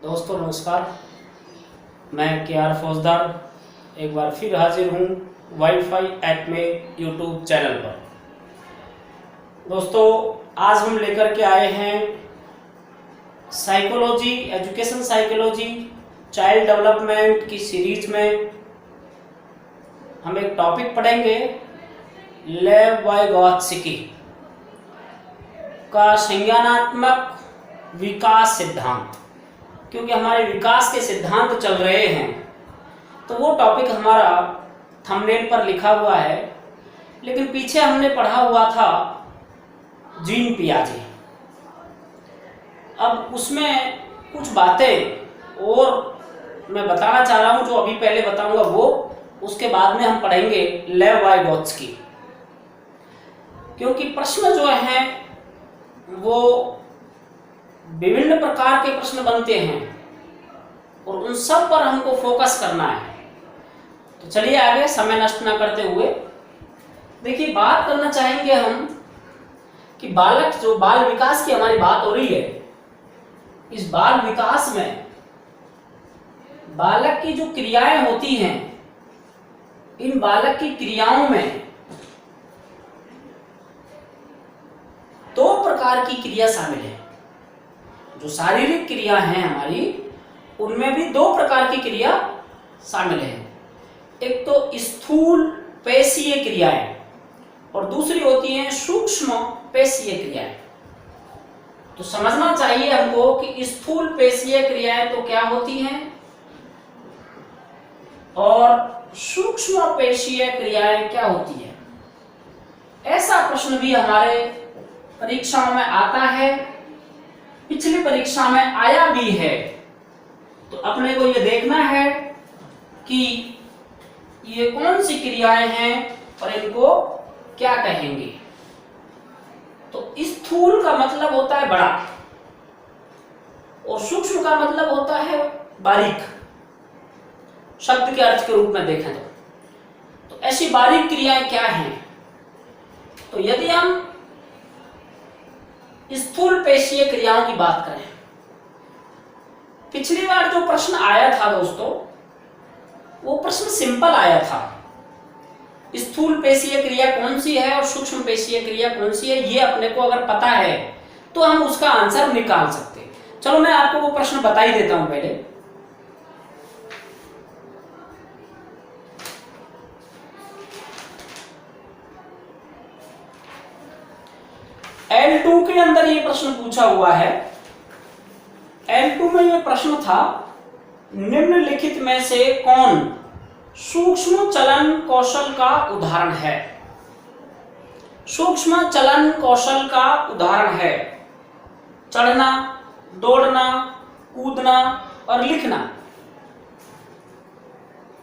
दोस्तों नमस्कार, मैं के आर फौजदार एक बार फिर हाजिर हूँ वाईफाई ऐप में यूट्यूब चैनल पर। दोस्तों आज हम लेकर के आए हैं psychology, education psychology, child development की सीरीज में हम एक टॉपिक पढ़ेंगे लेव वाइगोत्स्की का संज्ञानात्मक विकास सिद्धांत। क्योंकि हमारे विकास के सिद्धांत चल रहे हैं तो वो टॉपिक हमारा थंबनेल पर लिखा हुआ है, लेकिन पीछे हमने पढ़ा हुआ था जीन पियाजे। अब उसमें कुछ बातें और मैं बताना चाह रहा हूं जो अभी पहले बताऊंगा वो, उसके बाद में हम पढ़ेंगे लेव वाइगोत्स्की। क्योंकि प्रश्न जो हैं वो विभिन्न प्रकार के प्रश्न बनते हैं और उन सब पर हमको फोकस करना है। तो चलिए आगे समय नष्ट ना करते हुए देखिए, बात करना चाहेंगे हम कि बालक जो बाल विकास की हमारी बात हो रही है, इस बाल विकास में बालक की जो क्रियाएं होती हैं, इन बालक की क्रियाओं में दो प्रकार की क्रिया शामिल है। जो शारीरिक क्रिया है हमारी, उनमें भी दो प्रकार की क्रिया शामिल है। एक तो स्थूल पेशीय क्रियाएं और दूसरी होती हैं सूक्ष्म पेशीय क्रियाएं। तो समझना चाहिए हमको कि स्थूल पेशीय क्रियाएं तो क्या होती हैं और सूक्ष्म पेशीय क्रियाएं क्या होती हैं। ऐसा प्रश्न भी हमारे परीक्षाओं में आता है, पिछली परीक्षा में आया भी है। तो अपने को ये देखना है कि ये कौन सी क्रियाएं हैं और इनको क्या कहेंगे। तो स्थूल का मतलब होता है बड़ा और सूक्ष्म का मतलब होता है बारीक, शब्द के अर्थ के रूप में देखें तो ऐसी बारीक क्रियाएं क्या हैं। तो यदि हम स्थूल पेशीय क्रियाओं की बात करें, पिछली बार जो प्रश्न आया था दोस्तों, वो प्रश्न सिंपल आया था। स्थूल पेशीय क्रिया कौन सी है और सूक्ष्म पेशीय क्रिया कौन सी है, ये अपने को अगर पता है तो हम उसका आंसर निकाल सकते हैं। चलो मैं आपको वो प्रश्न बता ही देता हूं पहले। L2 के अंदर ये प्रश्न पूछा हुआ है। L2 में ये प्रश्न था, निम्नलिखित में से कौन सूक्ष्म चलन कौशल का उदाहरण है। सूक्ष्म चलन कौशल का उदाहरण है चढ़ना, दौड़ना, कूदना और लिखना।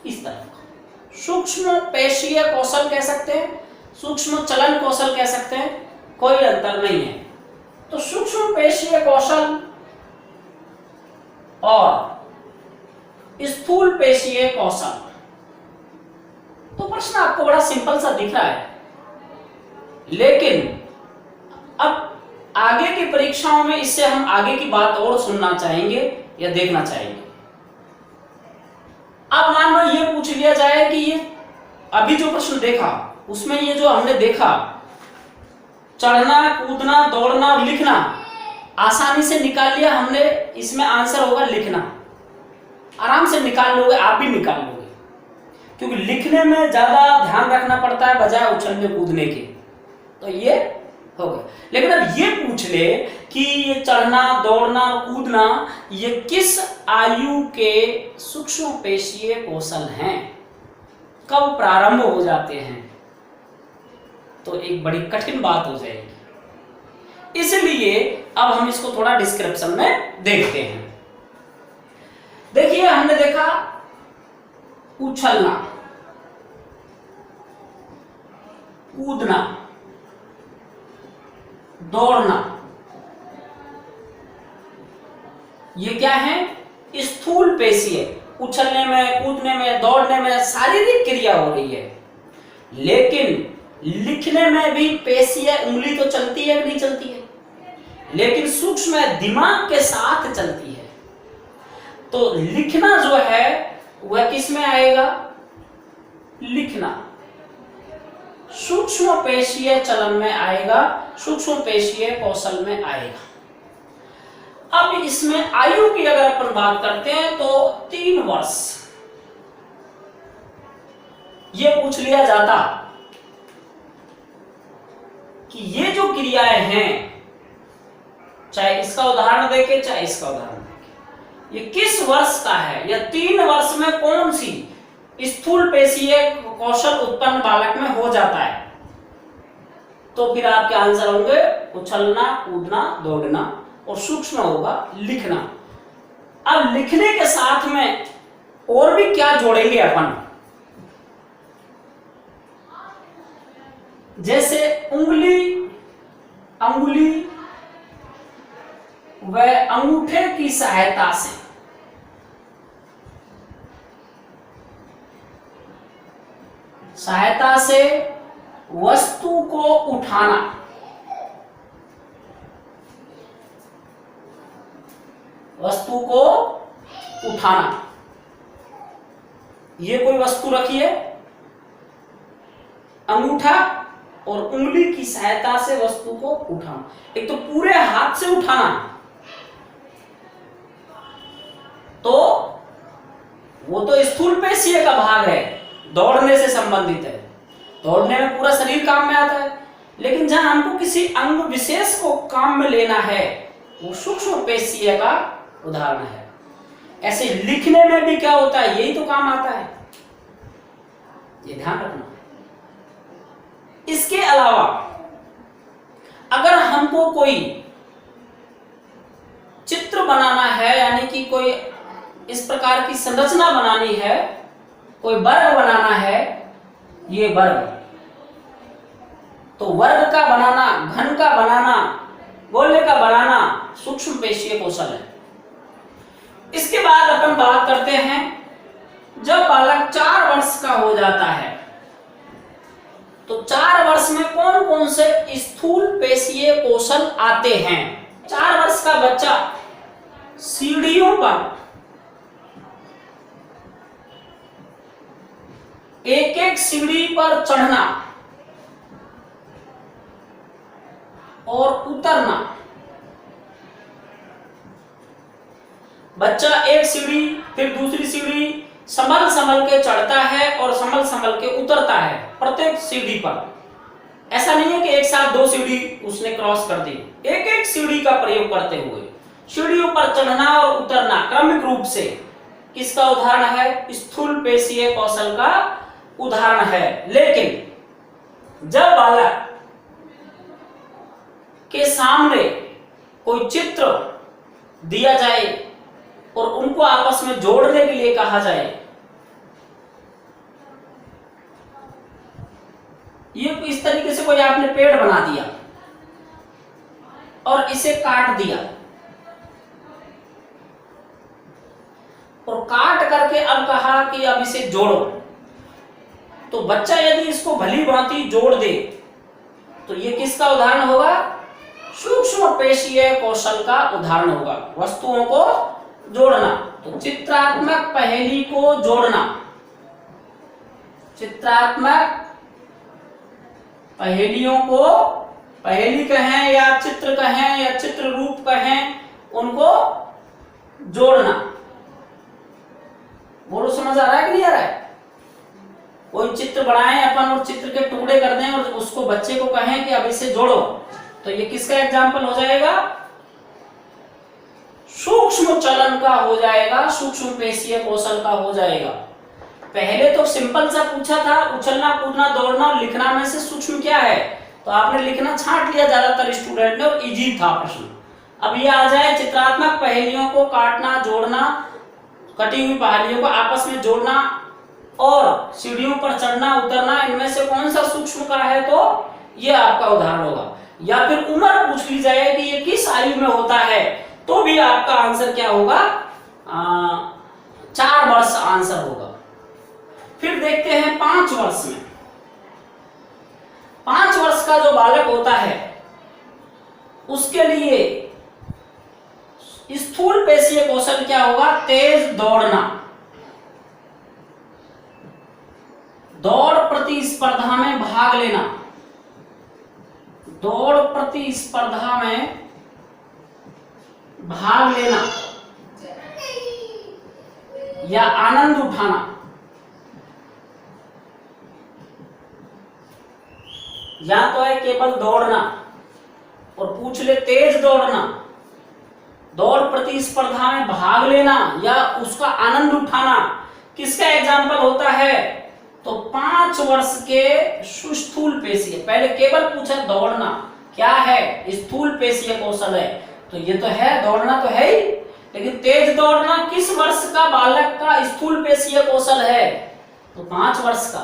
इस तरह सूक्ष्म पेशीय कौशल कह सकते हैं, सूक्ष्म चलन कौशल कह सकते हैं, कोई अंतर नहीं है। तो सूक्ष्म पेशीय कौशल और स्थूल पेशीय कौशल, तो प्रश्न आपको बड़ा सिंपल सा दिख रहा है, लेकिन अब आगे की परीक्षाओं में इससे हम आगे की बात और सुनना चाहेंगे या देखना चाहेंगे। अब मान लो ये पूछ लिया जाए कि ये अभी जो प्रश्न देखा उसमें ये जो हमने देखा चढ़ना, कूदना, दौड़ना और लिखना, आसानी से निकाल लिया हमने। इसमें आंसर होगा लिखना। आराम से निकाल लोगे, आप भी निकाल लोगे, क्योंकि लिखने में ज्यादा ध्यान रखना पड़ता है बजाय उछलने कूदने के। तो ये हो गया। लेकिन अब ये पूछ ले कि ये चढ़ना, दौड़ना, कूदना ये किस आयु के सूक्ष्म पेशीय कौशल हैं, कब प्रारंभ हो जाते हैं, तो एक बड़ी कठिन बात हो जाएगी। इसलिए अब हम इसको थोड़ा डिस्क्रिप्शन में देखते हैं। देखिए, हमने देखा उछलना, कूदना, दौड़ना, ये क्या है, स्थूल पेशीय। उछलने में, कूदने में, दौड़ने में शारीरिक क्रिया हो रही है, लेकिन लिखने में भी पेशीय, उंगली तो चलती है कि नहीं चलती है, लेकिन सूक्ष्म दिमाग के साथ चलती है। तो लिखना जो है वह किस में आएगा? लिखना सूक्ष्म पेशीय चलन में आएगा, सूक्ष्म पेशीय कौशल में आएगा। अब इसमें आयु की अगर अपन बात करते हैं तो 3 वर्ष ये पूछ लिया जाता कि ये जो क्रियाएं हैं, चाहे इसका उदाहरण देके चाहे इसका उदाहरण देके, ये किस वर्ष का है या 3 वर्ष में कौन सी स्थूल पेशीय कौशल उत्पन्न बालक में हो जाता है, तो फिर आपके आंसर होंगे उछलना, कूदना, दौड़ना, और सूक्ष्म होगा लिखना। अब लिखने के साथ में और भी क्या जोड़ेंगे अपन? जैसे उंगली, अंगुली व अंगूठे की सहायता से वस्तु को उठाना, वस्तु को उठाना। ये कोई वस्तु रखी है, अंगूठा और उंगली की सहायता से वस्तु को उठाना। एक तो पूरे हाथ से उठाना, तो वो तो स्थूल पेशीय का भाग है, दौड़ने से संबंधित है, दौड़ने में पूरा शरीर काम में आता है। लेकिन जहां हमको किसी अंग विशेष को काम में लेना है, वो सूक्ष्म पेशीय का उदाहरण है। ऐसे लिखने में भी क्या होता है, यही तो काम आता है, ये ध्यान रखना। इसके अलावा अगर हमको कोई चित्र बनाना है, यानी कि कोई इस प्रकार की संरचना बनानी है, कोई वर्ग बनाना है, ये वर्ग, तो वर्ग का बनाना, घन का बनाना, गोले का बनाना सूक्ष्म पेशीय कौशल है। इसके बाद अपन बात करते हैं जब बालक 4 वर्ष का हो जाता है, तो 4 वर्ष में कौन कौन से स्थूल पेशीय कौशल आते हैं? 4 वर्ष का बच्चा सीढ़ियों पर एक एक सीढ़ी पर चढ़ना और उतरना। बच्चा एक सीढ़ी फिर दूसरी सीढ़ी संभल संभल के चढ़ता है और संभल संभल के उतरता है प्रत्येक सीढ़ी पर। ऐसा नहीं है कि एक साथ 2 सीढ़ी उसने क्रॉस कर दी, एक एक सीढ़ी का प्रयोग करते हुए सीढ़ियों पर चढ़ना और उतरना क्रमिक रूप से किसका उदाहरण है? स्थूल पेशीय कौशल का उदाहरण है। लेकिन जब बालक के सामने कोई चित्र दिया जाए और उनको आपस में जोड़ने के लिए कहा जाए, ये इस तरीके से कोई आपने पेड़ बना दिया और इसे काट दिया, और काट करके अब कहा कि अब इसे जोड़ो, तो बच्चा यदि इसको भली भांति जोड़ दे तो ये किसका उदाहरण होगा? सूक्ष्म पेशीय कौशल का उदाहरण होगा। वस्तुओं को जोड़ना, तो चित्रात्मक पहेली को जोड़ना, चित्रात्मक पहेलियों को, पहेली कहें या चित्र कहें या चित्र रूप कहें, उनको जोड़ना। बोलो, समझ आ रहा है कि नहीं आ रहा है? कोई चित्र बनाएं अपन और चित्र के टुकड़े कर दें और उसको बच्चे को कहें कि अब इसे जोड़ो, तो ये किसका एग्जाम्पल हो जाएगा? सूक्ष्म चलन का हो जाएगा, सूक्ष्म पेशीय कौशल का हो जाएगा। पहले तो सिंपल सा पूछा था, उछलना, कूदना, दौड़ना और लिखना में से सूक्ष्म क्या है, तो आपने लिखना छांट लिया ज्यादातर स्टूडेंट ने और इजी था प्रश्न। अब ये आ जाए चित्रात्मक पहेलियों को काटना, जोड़ना, कटी हुई पहेलियों को आपस में जोड़ना और सीढ़ियों पर चढ़ना उतरना, इनमें से कौन सा सूक्ष्म का है, तो ये आपका उदाहरण होगा। या फिर उम्र पूछ ली जाए कि ये किस आयु में होता है, तो भी आपका आंसर क्या होगा? 4 वर्ष आंसर होगा। फिर देखते हैं 5 वर्ष में। 5 वर्ष का जो बालक होता है उसके लिए स्थूल पेशीय कौशल क्या होगा? तेज दौड़ना, दौड़ प्रतिस्पर्धा में भाग लेना, दौड़ प्रतिस्पर्धा में भाग लेना या आनंद उठाना, या तो है केवल दौड़ना और पूछ ले तेज दौड़ना, दौड़ प्रतिस्पर्धा में भाग लेना या उसका आनंद उठाना। किसका एग्जाम्पल होता है? तो 5 वर्ष के सुस्थूल पेशीय, पहले केवल पूछा दौड़ना क्या है? स्थूल पेशीय कौशल है, तो ये तो है, दौड़ना तो है ही, लेकिन तेज दौड़ना किस वर्ष का बालक का स्थूल पेशीय कौशल है? तो 5 वर्ष का।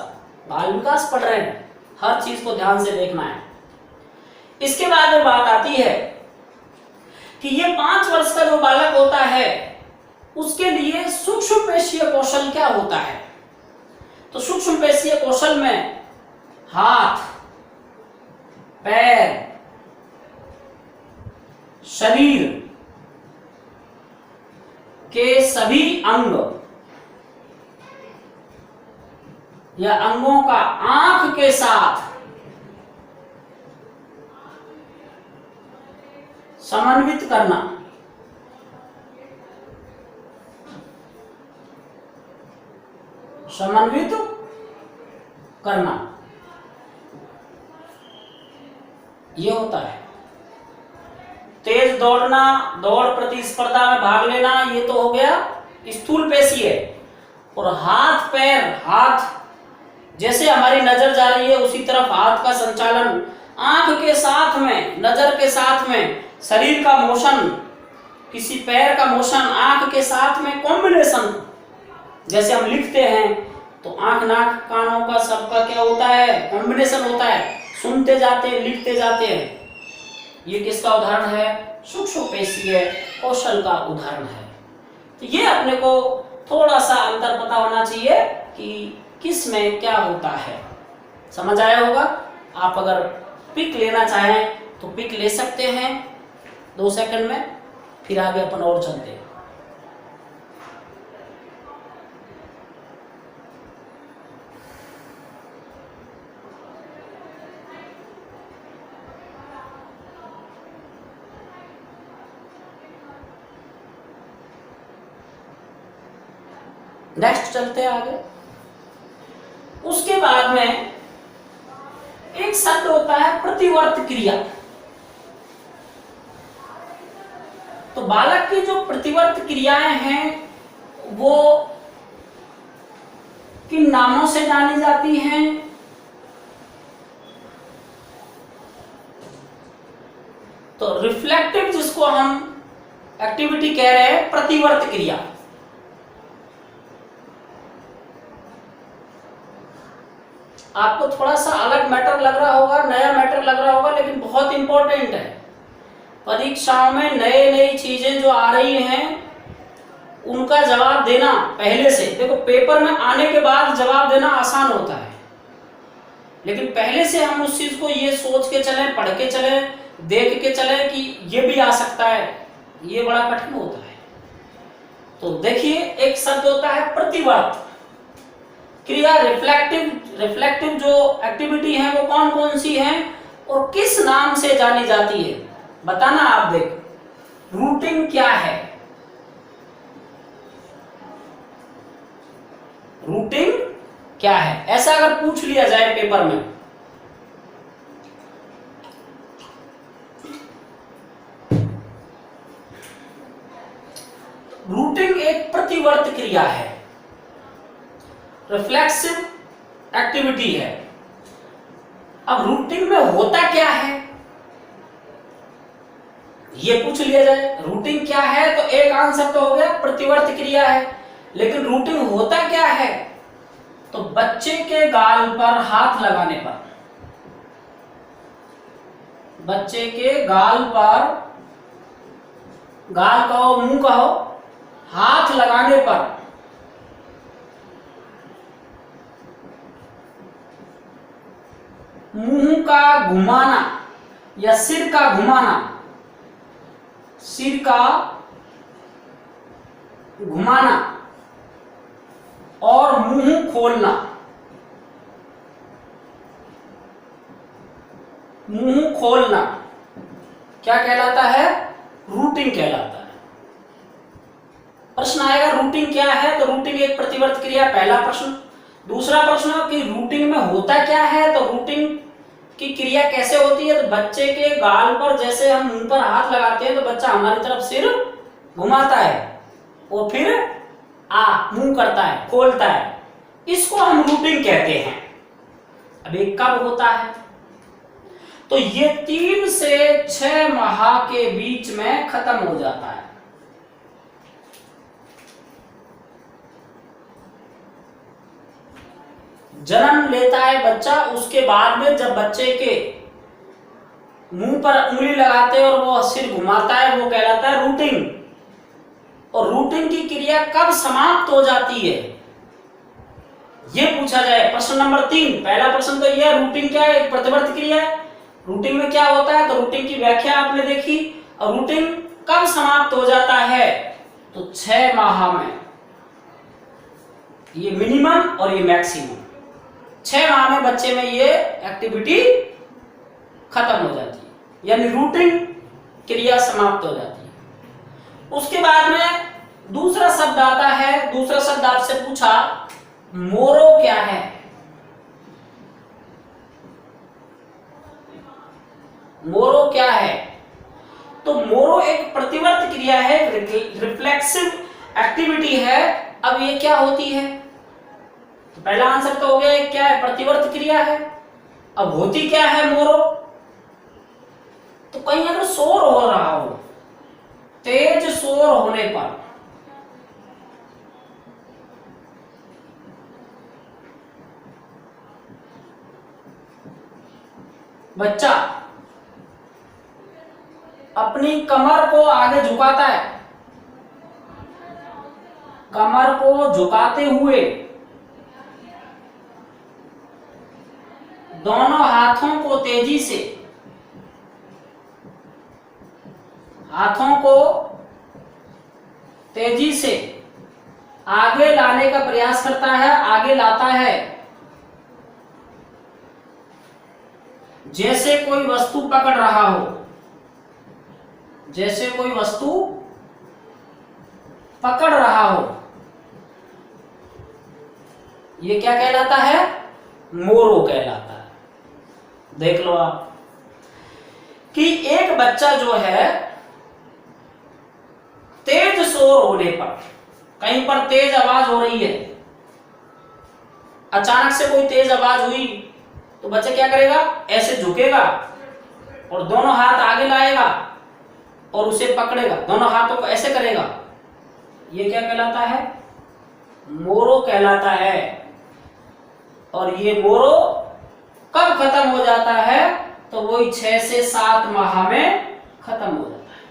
बाल विकास पढ़ रहे हैं, हर चीज को ध्यान से देखना है। इसके बाद में बात आती है कि ये 5 वर्ष का जो बालक होता है उसके लिए सूक्ष्म पेशीय कौशल क्या होता है? तो सूक्ष्म पेशीय कौशल में हाथ, पैर, शरीर के सभी अंग या अंगों का आंख के साथ समन्वित करना, समन्वित करना, ये होता है। तेज दौड़ना, दौड़ प्रतिस्पर्धा में भाग लेना, ये तो हो गया स्थूल पेशीय। और हाथ पैर, हाथ जैसे हमारी नजर जा रही है उसी तरफ हाथ का संचालन, आंख के साथ में, नजर के साथ में, शरीर का मोशन, किसी पैर का मोशन आंख के साथ में, कॉम्बिनेशन। जैसे हम लिखते हैं तो आंख नाक कानों का सबका क्या होता है? कॉम्बिनेशन होता है, सुनते जाते हैं, लिखते जाते हैं। ये किसका उदाहरण है? सूक्ष्म पेशीय कौशल का उदाहरण है। तो ये अपने को थोड़ा सा अंतर पता होना चाहिए कि किस में क्या होता है। समझ आया होगा? आप अगर पिक लेना चाहें तो पिक ले सकते हैं 2 सेकंड में, फिर आगे अपन और चलते हैं। नेक्स्ट चलते हैं आगे। उसके बाद में एक शब्द होता है प्रतिवर्त क्रिया। तो बालक की जो प्रतिवर्त क्रियाएं हैं वो किन नामों से जानी जाती हैं? तो रिफ्लेक्टिव, जिसको हम एक्टिविटी कह रहे हैं, प्रतिवर्त क्रिया। आपको थोड़ा सा अलग मैटर लग रहा होगा, नया मैटर लग रहा होगा, लेकिन बहुत इंपॉर्टेंट है। परीक्षाओं में नई नई चीजें जो आ रही हैं उनका जवाब देना पहले से, देखो पेपर में आने के बाद जवाब देना आसान होता है, लेकिन पहले से हम उस चीज को ये सोच के चलें, पढ़ के चलें, देख के चलें कि ये भी आ सकता है, ये बड़ा कठिन होता है। तो देखिए, एक शब्द होता है प्रतिवर्त क्रिया। रिफ्लेक्टिव जो एक्टिविटी है वो कौन कौन सी है और किस नाम से जानी जाती है, बताना आप। देख, रूटिंग क्या है? रूटिंग क्या है, ऐसा अगर पूछ लिया जाए पेपर में, रूटिंग एक प्रतिवर्त क्रिया है, रिफ्लेक्सिव एक्टिविटी है। अब रूटिंग में होता क्या है ये पूछ लिया जाए, रूटिंग क्या है, तो एक आंसर तो हो गया प्रतिवर्त क्रिया है, लेकिन रूटिंग होता क्या है? तो बच्चे के गाल पर हाथ लगाने पर, बच्चे के गाल पर, गाल कहो मुंह कहो, हाथ लगाने पर मुंह का घुमाना या सिर का घुमाना, सिर का घुमाना और मुंह खोलना, मुंह खोलना क्या कहलाता है? रूटिंग कहलाता है। प्रश्न आएगा रूटिंग क्या है, तो रूटिंग एक प्रतिवर्त क्रिया, पहला प्रश्न। दूसरा प्रश्न कि रूटिंग में होता क्या है, तो रूटिंग की क्रिया कैसे होती है, तो बच्चे के गाल पर जैसे हम मुंह पर हाथ लगाते हैं तो बच्चा हमारी तरफ सिर घुमाता है और फिर मुंह करता है, खोलता है, इसको हम रूटिंग कहते हैं। अब ये कब होता है, तो ये 3 से 6 माह के बीच में खत्म हो जाता है। जन्म लेता है बच्चा, उसके बाद में जब बच्चे के मुंह पर उंगली लगाते हैं और वो सिर घुमाता है, वो कहलाता है रूटिंग। और रूटिंग की क्रिया कब समाप्त हो जाती है, ये पूछा जाए। प्रश्न नंबर 3, पहला प्रश्न तो यह रूटिंग क्या है, एक प्रतिवर्त क्रिया है। रूटिंग में क्या होता है, तो रूटिंग की व्याख्या आपने देखी। और रूटिंग कब समाप्त हो जाता है, तो 6 माह में। ये मिनिमम और ये मैक्सिमम, 6 माह में बच्चे में ये एक्टिविटी खत्म हो जाती है, यानी रूटिंग क्रिया समाप्त हो जाती है। उसके बाद में दूसरा शब्द आता है। दूसरा शब्द आपसे पूछा मोरो क्या है, मोरो क्या है, तो मोरो एक प्रतिवर्त क्रिया है, रिफ्लेक्सिव एक्टिविटी है। अब ये क्या होती है, तो पहला आंसर तो हो गया क्या है, प्रतिवर्त क्रिया है। अब होती क्या है मोरो, तो कहीं अगर शोर हो रहा हो, तेज शोर होने पर बच्चा अपनी कमर को आगे झुकाता है, कमर को झुकाते हुए दोनों हाथों को तेजी से, हाथों को तेजी से आगे लाने का प्रयास करता है, आगे लाता है, जैसे कोई वस्तु पकड़ रहा हो, जैसे कोई वस्तु पकड़ रहा हो। ये क्या कहलाता है, मोरो कहलाता है। देख लो आप कि एक बच्चा जो है तेज शोर होने पर, कहीं पर तेज आवाज हो रही है, अचानक से कोई तेज आवाज हुई, तो बच्चा क्या करेगा, ऐसे झुकेगा और दोनों हाथ आगे लाएगा और उसे पकड़ेगा, दोनों हाथों को ऐसे करेगा। ये क्या कहलाता है, मोरो कहलाता है। और ये मोरो कब खत्म हो जाता है, तो वही 6 से 7 माह में खत्म हो जाता है।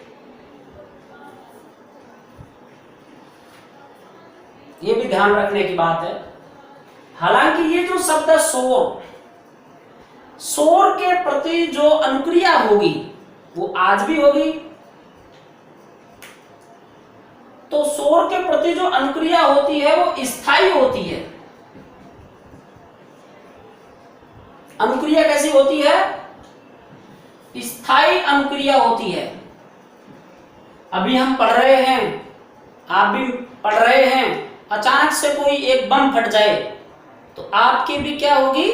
ये भी ध्यान रखने की बात है। हालांकि ये जो शब्द है शोर, शोर के प्रति जो अनुक्रिया होगी वो आज भी होगी। तो शोर के प्रति जो अनुक्रिया होती है वो स्थायी होती है। अनुक्रिया कैसी होती है, स्थायी अनुक्रिया होती है। अभी हम पढ़ रहे हैं, आप भी पढ़ रहे हैं, अचानक से कोई एक बम फट जाए तो आपकी भी क्या होगी,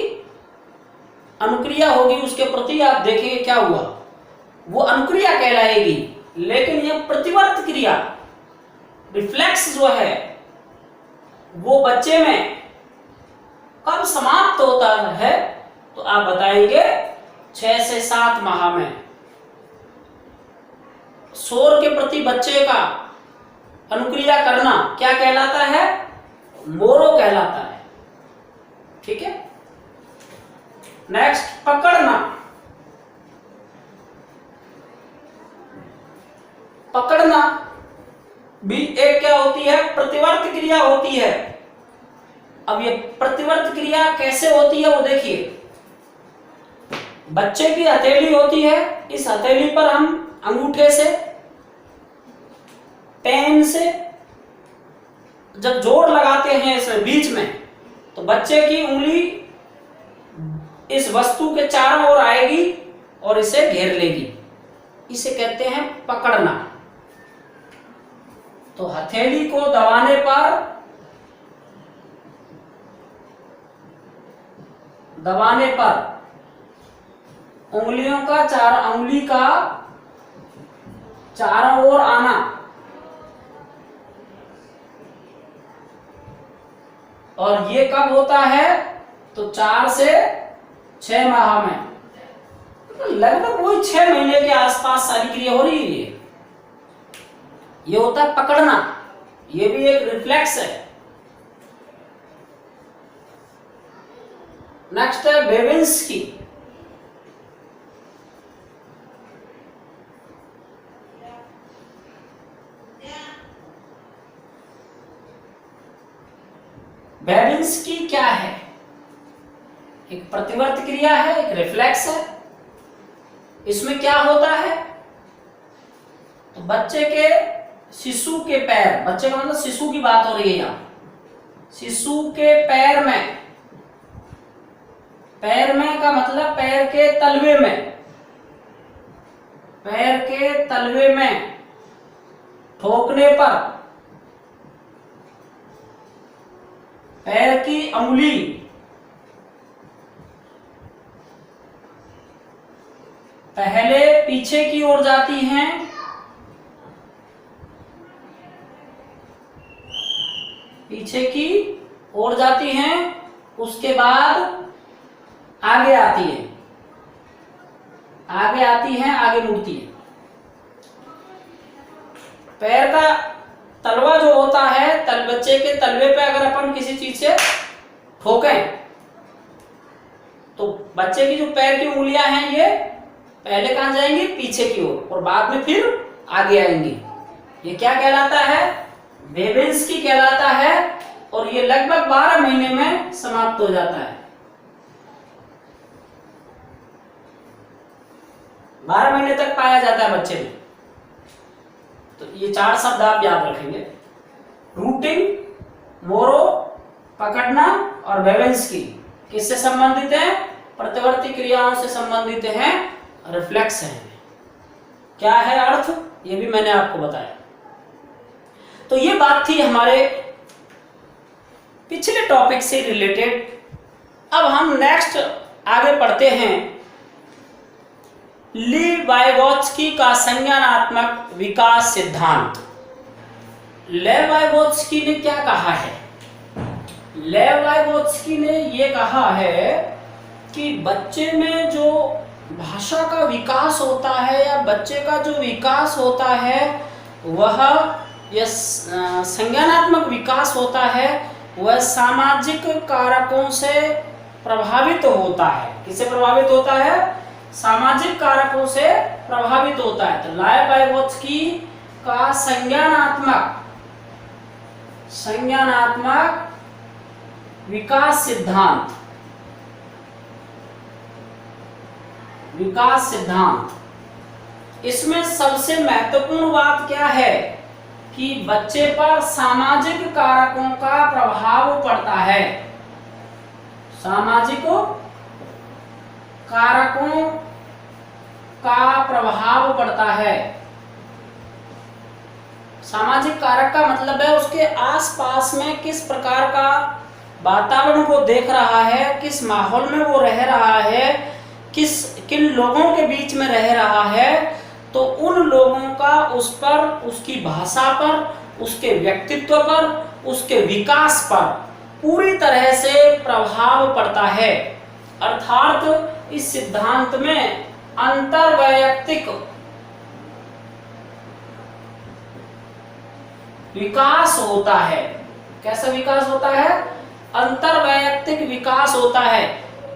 अनुक्रिया होगी उसके प्रति। आप देखेंगे क्या हुआ, वो अनुक्रिया कहलाएगी। लेकिन यह प्रतिवर्त क्रिया, रिफ्लेक्स जो है, वो बच्चे में कब समाप्त होता है, तो आप बताएंगे 6 से 7 माह में। शोर के प्रति बच्चे का अनुक्रिया करना क्या कहलाता है, मोरो कहलाता है। ठीक है। नेक्स्ट, पकड़ना। पकड़ना भी एक क्या होती है, प्रतिवर्त क्रिया होती है। अब ये प्रतिवर्त क्रिया कैसे होती है वो देखिए। बच्चे की हथेली होती है, इस हथेली पर हम अंगूठे से, पेन से जब जोर लगाते हैं इस बीच में, तो बच्चे की उंगली इस वस्तु के चारों ओर आएगी और इसे घेर लेगी। इसे कहते हैं पकड़ना। तो हथेली को दबाने पर उंगलियों का उंगली का चारों ओर आना, और ये कब होता है? तो 4 से 6 माह में, लगभग वही 6 महीने के आसपास सारी क्रिया हो रही है। ये होता है पकड़ना, ये भी एक रिफ्लेक्स है। नेक्स्ट है बेबिंस्की। बेबिंस्की क्या है? एक प्रतिवर्त क्रिया है, एक रिफ्लेक्स है। इसमें क्या होता है? तो बच्चे के शिशु के पैर, बच्चे का मतलब शिशु की बात हो रही है यहां, शिशु के पैर में का मतलब पैर के तलवे में ठोकने पर पैर की अंगुली पहले पीछे की ओर जाती हैं, उसके बाद आगे आती है, आगे मुड़ती है। पैर का तलवा जो होता है, बच्चे के तलवे पे अगर अपन किसी चीज से ठोकें, तो बच्चे की जो पैर की उंगलियां हैं ये पहले कहां जाएंगी? पीछे की ओर, और बाद में फिर आगे आएंगी। ये क्या कहलाता है? बेबिंस्की कहलाता है, और ये लगभग 12 महीने में समाप्त हो जाता है। 12 महीने तक पाया जाता है बच्चे में। तो ये 4 शब्द आप याद रखेंगे: रूटिंग, मोरो, पकड़ना और बेबिंस्की। किससे संबंधित है? प्रतिवर्ती क्रियाओं से संबंधित है, रिफ्लेक्स है। क्या है अर्थ? ये भी मैंने आपको बताया। तो ये बात थी हमारे पिछले टॉपिक से रिलेटेड। अब हम नेक्स्ट आगे पढ़ते हैं ली वाइगोत्स्की का संज्ञानात्मक विकास सिद्धांत। लेव वाइगोत्स्की ने क्या कहा है? लेव वाइगोत्स्की ने यह कहा है कि बच्चे में जो भाषा का विकास होता है या बच्चे का जो विकास होता है वह यह संज्ञानात्मक विकास होता है, वह सामाजिक कारकों से प्रभावित होता है। किससे प्रभावित होता है? सामाजिक कारकों से प्रभावित होता है। तो लेव वाइगोत्स्की का संज्ञानात्मक विकास सिद्धांत, इसमें सबसे महत्वपूर्ण बात क्या है कि बच्चे पर सामाजिक कारकों का प्रभाव पड़ता है। सामाजिक कारकों का प्रभाव पड़ता है। सामाजिक कारक का मतलब है उसके आसपास में किस प्रकार का वातावरण वो देख रहा है, किस माहौल में वो रह रहा है, किन लोगों के बीच में रह रहा है। तो उन लोगों का उस पर, उसकी भाषा पर, उसके व्यक्तित्व पर, उसके विकास पर पूरी तरह से प्रभाव पड़ता है। अर्थात इस सिद्धांत में अंतर्वैयक्तिक विकास होता है। कैसा विकास होता है? अंतर्वैयक्तिक विकास होता है।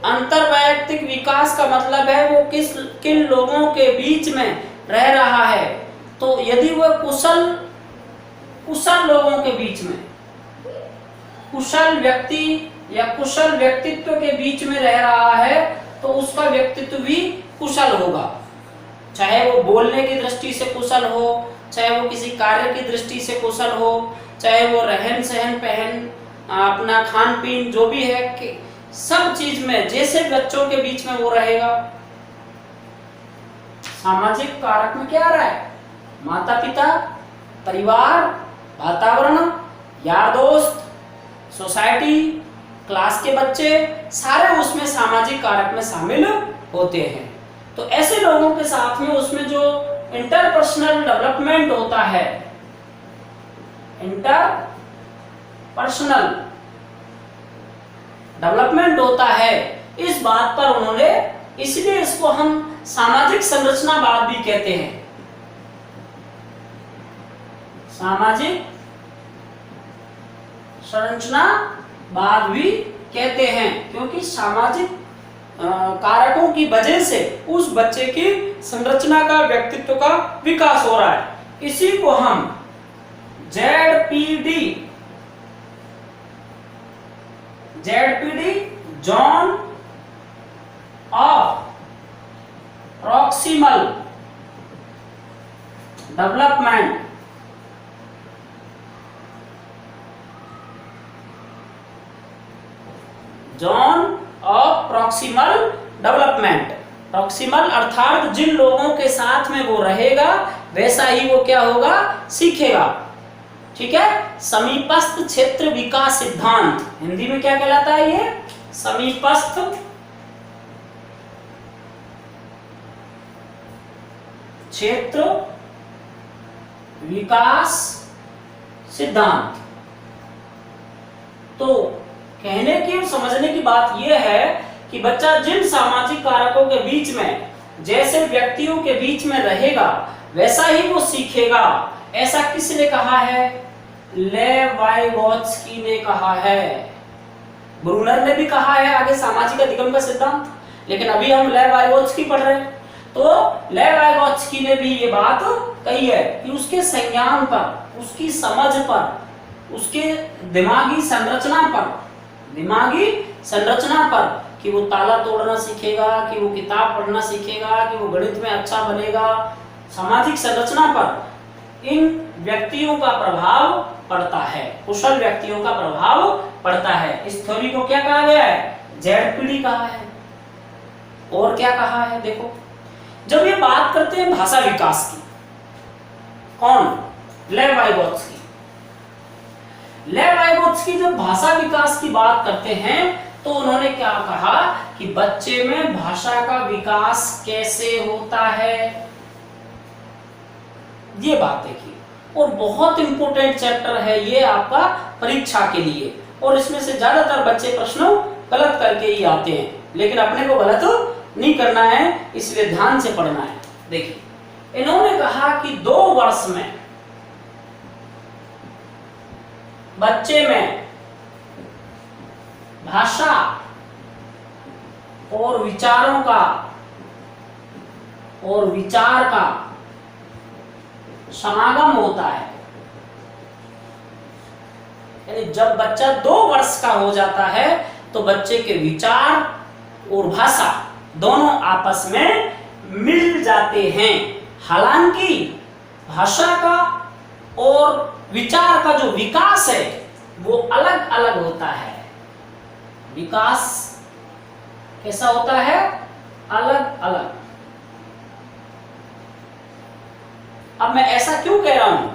अंतर्वैयक्तिक विकास का मतलब है वो किन लोगों के बीच में रह रहा है। तो यदि वह कुशल लोगों के बीच में, कुशल व्यक्ति या कुशल व्यक्तित्व के बीच में रह रहा है, तो उसका व्यक्तित्व भी कुशल होगा। चाहे वो बोलने की दृष्टि से कुशल हो, चाहे वो किसी कार्य की दृष्टि से कुशल हो, चाहे वो रहन सहन पहन, अपना खान पीन जो भी है कि सब चीज में जैसे बच्चों के बीच में वो रहेगा। सामाजिक कारक में क्या आ रहा है? माता पिता, परिवार, वातावरण, यार दोस्त, सोसाइटी, क्लास के बच्चे, सारे उसमें सामाजिक कारक में शामिल होते हैं। तो ऐसे लोगों के साथ में उसमें जो इंटरपर्सनल डेवलपमेंट होता है, इंटरपर्सनल डेवलपमेंट होता है, इस बात पर उन्होंने, इसलिए इसको हम सामाजिक संरचनावाद भी कहते हैं। सामाजिक संरचनावाद भी कहते हैं, क्योंकि सामाजिक कारकों की वजह से उस बच्चे की संरचना का, व्यक्तित्व का विकास हो रहा है। इसी को हम ZPD zone of proximal development, zone of proximal development. Proximal अर्थात जिन लोगों के साथ में वो रहेगा वैसा ही वो क्या होगा, सीखेगा। ठीक है। समीपस्थ क्षेत्र विकास सिद्धांत हिंदी में क्या कहलाता है? ये समीपस्थ क्षेत्र विकास सिद्धांत। तो कहने की और समझने की बात यह है कि बच्चा जिन सामाजिक कारकों के बीच में, जैसे व्यक्तियों के बीच में रहेगा वैसा ही वो सीखेगा। ऐसा किसने कहा है? लेवाइगोत्स्की ने कहा है। ब्रूनर ने भी कहा है आगे सामाजिक अधिगम का सिद्धांत, लेकिन अभी हम लेवाइगोत्स्की पढ़ रहे हैं। तो लेवाइगोत्स्की ने भी ये बात कही है कि उसके संज्ञान पर, उसकी समझ पर, उसके दिमागी संरचना पर कि वो ताला तोड़ना सीखेगा, कि वो किताब पढ़ना सीखेगा, कि वो गणित में अच्छा बनेगा, सामाजिक संरचना पर इन व्यक्तियों का प्रभाव पड़ता है, कुशल व्यक्तियों का प्रभाव पड़ता है। इस थ्योरी को क्या कहा गया है? ZPD कहा है। और क्या कहा है? देखो, जब ये बात करते हैं भाषा विकास की, कौन? लेवाइगोत्स्की। लेवाइगोत्स्की जब भाषा विकास की बात करते हैं तो उन्होंने क्या कहा कि बच्चे में भाषा का विकास कैसे होता है, ये बात देखिए। और बहुत इंपॉर्टेंट चैप्टर है ये आपका परीक्षा के लिए, और इसमें से ज्यादातर बच्चे प्रश्न गलत करके ही आते हैं, लेकिन अपने को गलत नहीं करना है, इसलिए ध्यान से पढ़ना है। देखिए, इन्होंने कहा कि 2 वर्ष में बच्चे में भाषा और विचारों का और विचार का समागम होता है। यानी जब बच्चा 2 वर्ष का हो जाता है तो बच्चे के विचार और भाषा दोनों आपस में मिल जाते हैं। हालांकि भाषा का और विचार का जो विकास है वो अलग अलग होता है। विकास कैसा होता है? अलग अलग। अब मैं ऐसा क्यों कह रहा हूं?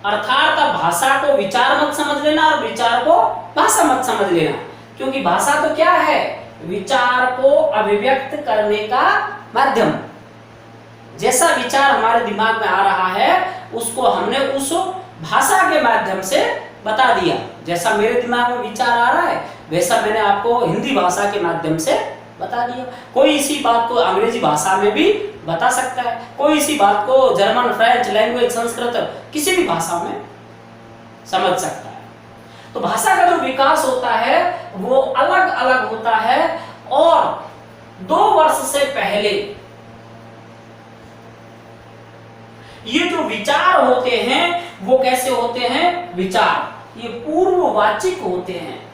अर्थात अब भाषा को विचार मत समझ लेना और विचार को भाषा मत समझ लेना, क्योंकि भाषा तो क्या है? विचार को अभिव्यक्त करने का माध्यम। जैसा विचार हमारे दिमाग में आ रहा है उसको हमने उस भाषा के माध्यम से बता दिया। जैसा मेरे दिमाग में विचार आ रहा है वैसा मैंने आपको हिंदी भाषा के माध्यम से बता दिया। कोई इसी बात को अंग्रेजी भाषा में भी बता सकता है, कोई इसी बात को जर्मन, फ्रेंच लैंग्वेज, संस्कृत, किसी भी भाषा में समझ सकता है। तो भाषा का जो विकास होता है वो अलग अलग होता है, और 2 वर्ष से पहले ये जो विचार होते हैं वो कैसे होते हैं? विचार ये पूर्ववाचिक होते हैं।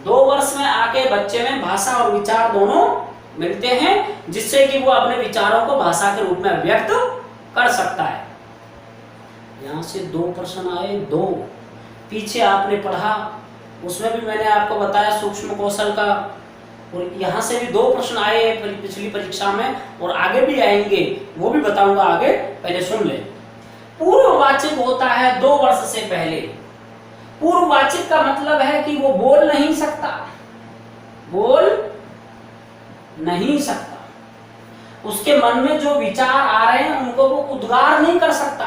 दो वर्ष में आके बच्चे में भाषा और विचार दोनों मिलते हैं, जिससे कि वो अपने विचारों को भाषा के रूप में व्यक्त कर सकता है। यहां से 2 प्रश्न आए, 2 पीछे आपने पढ़ा, उसमें भी मैंने आपको बताया सूक्ष्म कौशल का, और यहाँ से भी 2 प्रश्न आए हैं पिछली परीक्षा में, और आगे भी आएंगे, वो भी बताऊंगा आगे, पहले सुन ले। पूर्ववाचक होता है 2 वर्ष से पहले। पूर्ववाचक का मतलब है कि वो बोल नहीं सकता, बोल नहीं सकता, उसके मन में जो विचार आ रहे हैं उनको वो उद्गार नहीं कर सकता।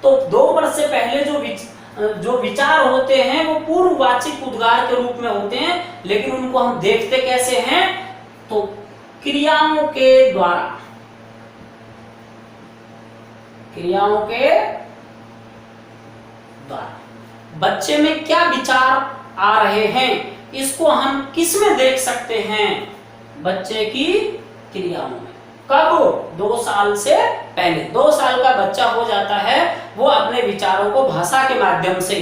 तो 2 वर्ष से पहले जो विचार होते हैं वो पूर्ववाचिक उद्गार के रूप में होते हैं, लेकिन उनको हम देखते कैसे हैं, तो क्रियाओं के द्वारा, क्रियाओं के द्वारा बच्चे में क्या विचार आ रहे हैं, इसको हम किस में देख सकते हैं, बच्चे की क्रियाओं में। कब? 2 साल से पहले। 2 साल का बच्चा हो जाता है, वो अपने विचारों को भाषा के माध्यम से,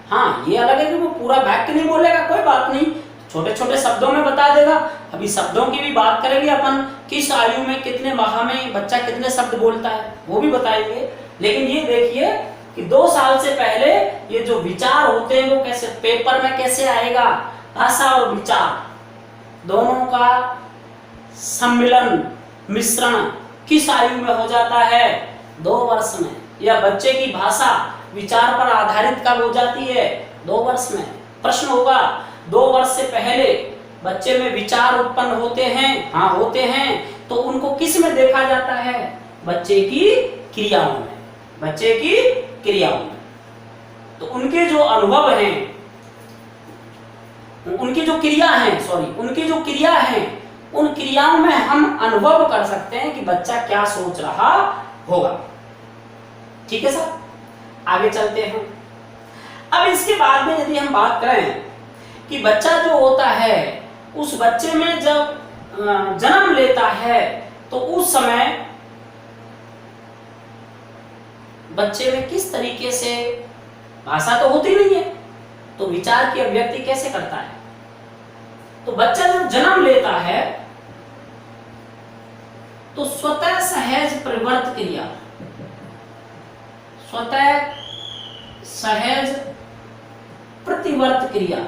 हाँ ये अलग है कि वो पूरा वाक्य नहीं बोलेगा, कोई बात नहीं, छोटे छोटे शब्दों में बता देगा। अभी शब्दों की भी बात करेंगे अपन, किस आयु में कितने माह में बच्चा कितने शब्द बोलता है वो भी बताएंगे। लेकिन ये देखिए कि 2 साल से पहले ये जो विचार होते हैं वो कैसे पेपर में कैसे आएगा, भाषा और विचार दोनों का सम्मिलन, मिश्रण किस आयु में हो जाता है? 2 वर्ष में। या बच्चे की भाषा विचार पर आधारित कब हो जाती है? 2 वर्ष में। प्रश्न होगा 2 वर्ष से पहले बच्चे में विचार उत्पन्न होते हैं, हाँ होते हैं, तो उनको किस में देखा जाता है? बच्चे की क्रियाओं में, बच्चे की क्रियाओं में। तो उनके जो अनुभव हैं, उनकी जो क्रिया है, उनकी जो क्रिया है, उन क्रियाओं में हम अनुभव कर सकते हैं कि बच्चा क्या सोच रहा होगा। ठीक है सर, आगे चलते हैं। अब इसके बाद में यदि हम बात करें कि बच्चा जो होता है, उस बच्चे में जब जन्म लेता है तो उस समय बच्चे में किस तरीके से, भाषा तो होती नहीं है, तो विचार की अभिव्यक्ति कैसे करता है? तो बच्चा जब जन्म लेता है तो स्वतः सहज परिवर्त क्रिया, स्वतः सहज प्रतिवर्त क्रिया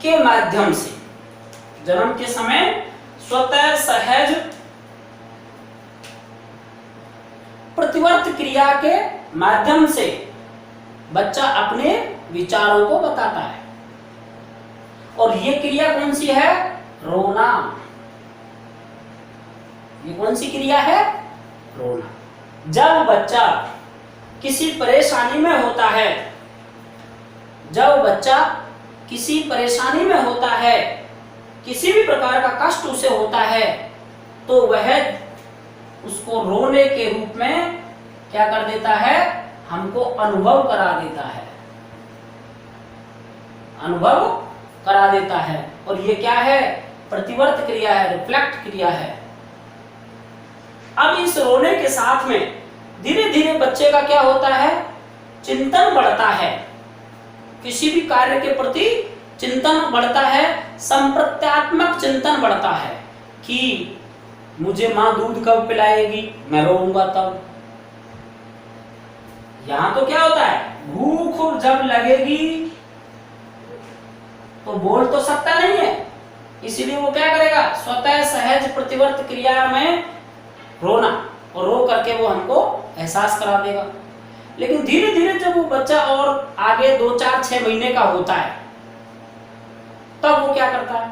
के माध्यम से, जन्म के समय स्वतः सहज प्रतिवर्त क्रिया के माध्यम से बच्चा अपने विचारों को बताता है। और ये क्रिया कौन सी है? रोना। ये कौन सी क्रिया है? रोना। जब बच्चा किसी परेशानी में होता है, जब बच्चा किसी परेशानी में होता है, किसी भी प्रकार का कष्ट उसे होता है, तो वह उसको रोने के रूप में क्या कर देता है? हमको अनुभव करा देता है, अनुभव करा देता है। और ये क्या है? प्रतिवर्त क्रिया है, रिफ्लेक्ट क्रिया है। अब इस रोने के साथ में धीरे धीरे बच्चे का क्या होता है? चिंतन बढ़ता है, किसी भी कार्य के प्रति चिंतन बढ़ता है, संप्रत्यात्मक चिंतन बढ़ता है कि मुझे माँ दूध कब पिलाएगी, मैं रोऊंगा तब। यहां तो क्या होता है? भूख जब लगेगी तो बोल तो सकता नहीं है, इसीलिए वो क्या करेगा? स्वतः सहज प्रतिवर्त क्रिया में रोना, और रो करके वो हमको एहसास करा देगा। लेकिन धीरे धीरे जब वो बच्चा और आगे 2, 4, 6 महीने का होता है, तब वो क्या करता है?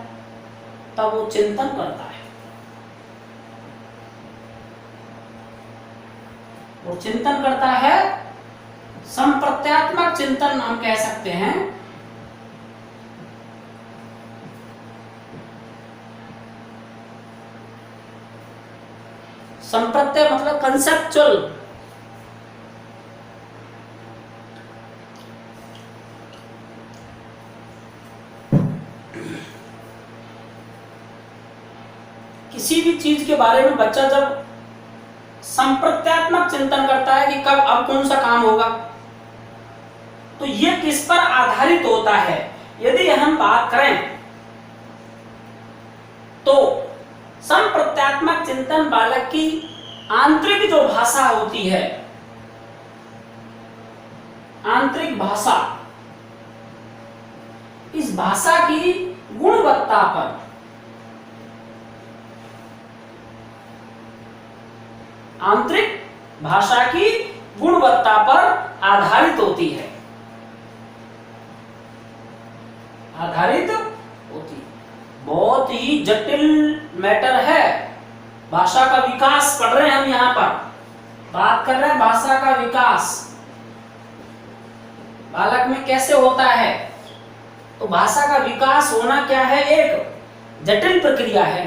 तब वो चिंतन करता है। वो चिंतन करता है, संप्रत्यात्मक चिंतन हम कह सकते हैं। संप्रत्यय मतलब कंसेप्चुअल। किसी भी चीज के बारे में बच्चा जब संप्रत्यात्मक चिंतन करता है कि कब अब कौन सा काम होगा, तो ये किस पर आधारित होता है? यदि हम बात करें तो संप्रत्यात्मक चिंतन बालक की आंतरिक जो भाषा होती है, आंतरिक भाषा, इस भाषा की गुणवत्ता पर, आंतरिक भाषा की गुणवत्ता पर आधारित होती है, आधारित होती है। बहुत ही जटिल मैटर है। भाषा का विकास पढ़ रहे हैं हम, यहां पर बात कर रहे हैं भाषा का विकास बालक में कैसे होता है। तो भाषा का विकास होना क्या है, एक जटिल प्रक्रिया है।